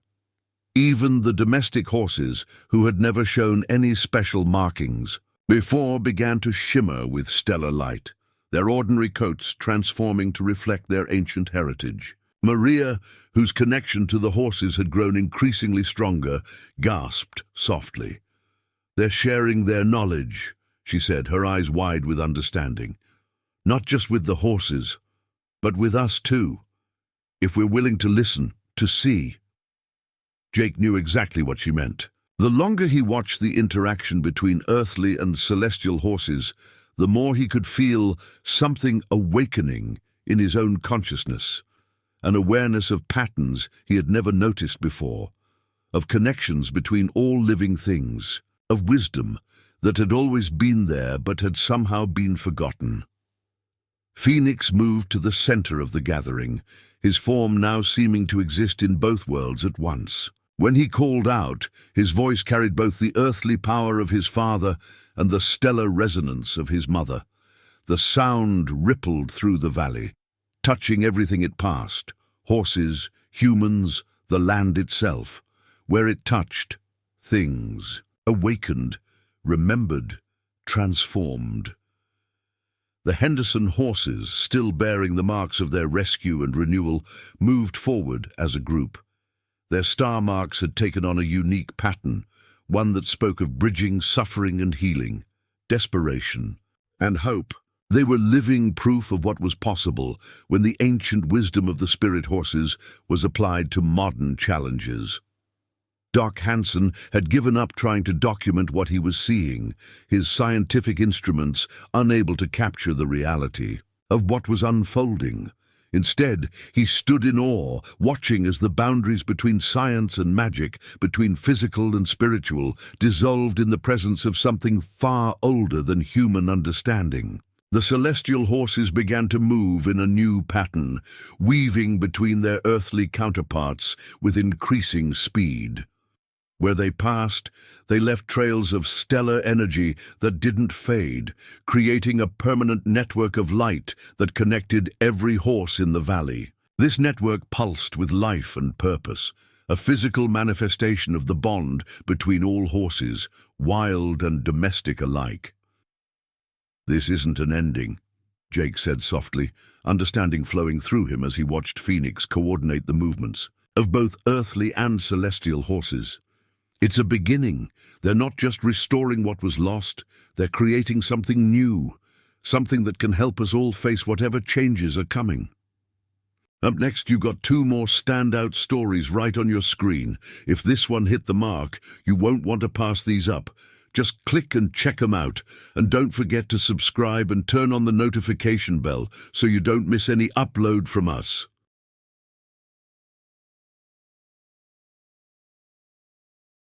Even the domestic horses, who had never shown any special markings before, began to shimmer with stellar light, their ordinary coats transforming to reflect their ancient heritage. Maria, whose connection to the horses had grown increasingly stronger, gasped softly. "They're sharing their knowledge," she said, her eyes wide with understanding. "Not just with the horses, but with us too, if we're willing to listen, to see." Jake knew exactly what she meant. The longer he watched the interaction between earthly and celestial horses, the more he could feel something awakening in his own consciousness, an awareness of patterns he had never noticed before, of connections between all living things, of wisdom that had always been there but had somehow been forgotten. Phoenix moved to the center of the gathering, his form now seeming to exist in both worlds at once. When he called out, his voice carried both the earthly power of his father and the stellar resonance of his mother. The sound rippled through the valley, touching everything it passed, horses, humans, the land itself. Where it touched, things awakened, remembered, transformed. The Henderson horses, still bearing the marks of their rescue and renewal, moved forward as a group. Their star marks had taken on a unique pattern, one that spoke of bridging suffering and healing, desperation and hope. They were living proof of what was possible when the ancient wisdom of the spirit horses was applied to modern challenges. Doc Hansen had given up trying to document what he was seeing, his scientific instruments unable to capture the reality of what was unfolding. Instead, he stood in awe, watching as the boundaries between science and magic, between physical and spiritual, dissolved in the presence of something far older than human understanding. The celestial horses began to move in a new pattern, weaving between their earthly counterparts with increasing speed. Where they passed, they left trails of stellar energy that didn't fade, creating a permanent network of light that connected every horse in the valley. This network pulsed with life and purpose, a physical manifestation of the bond between all horses, wild and domestic alike. "This isn't an ending," Jake said softly, understanding flowing through him as he watched Phoenix coordinate the movements of both earthly and celestial horses. "It's a beginning. They're not just restoring what was lost, they're creating something new, something that can help us all face whatever changes are coming." Up next, you've got two more standout stories right on your screen. If this one hit the mark, you won't want to pass these up. Just click and check them out, and don't forget to subscribe and turn on the notification bell so you don't miss any upload from us.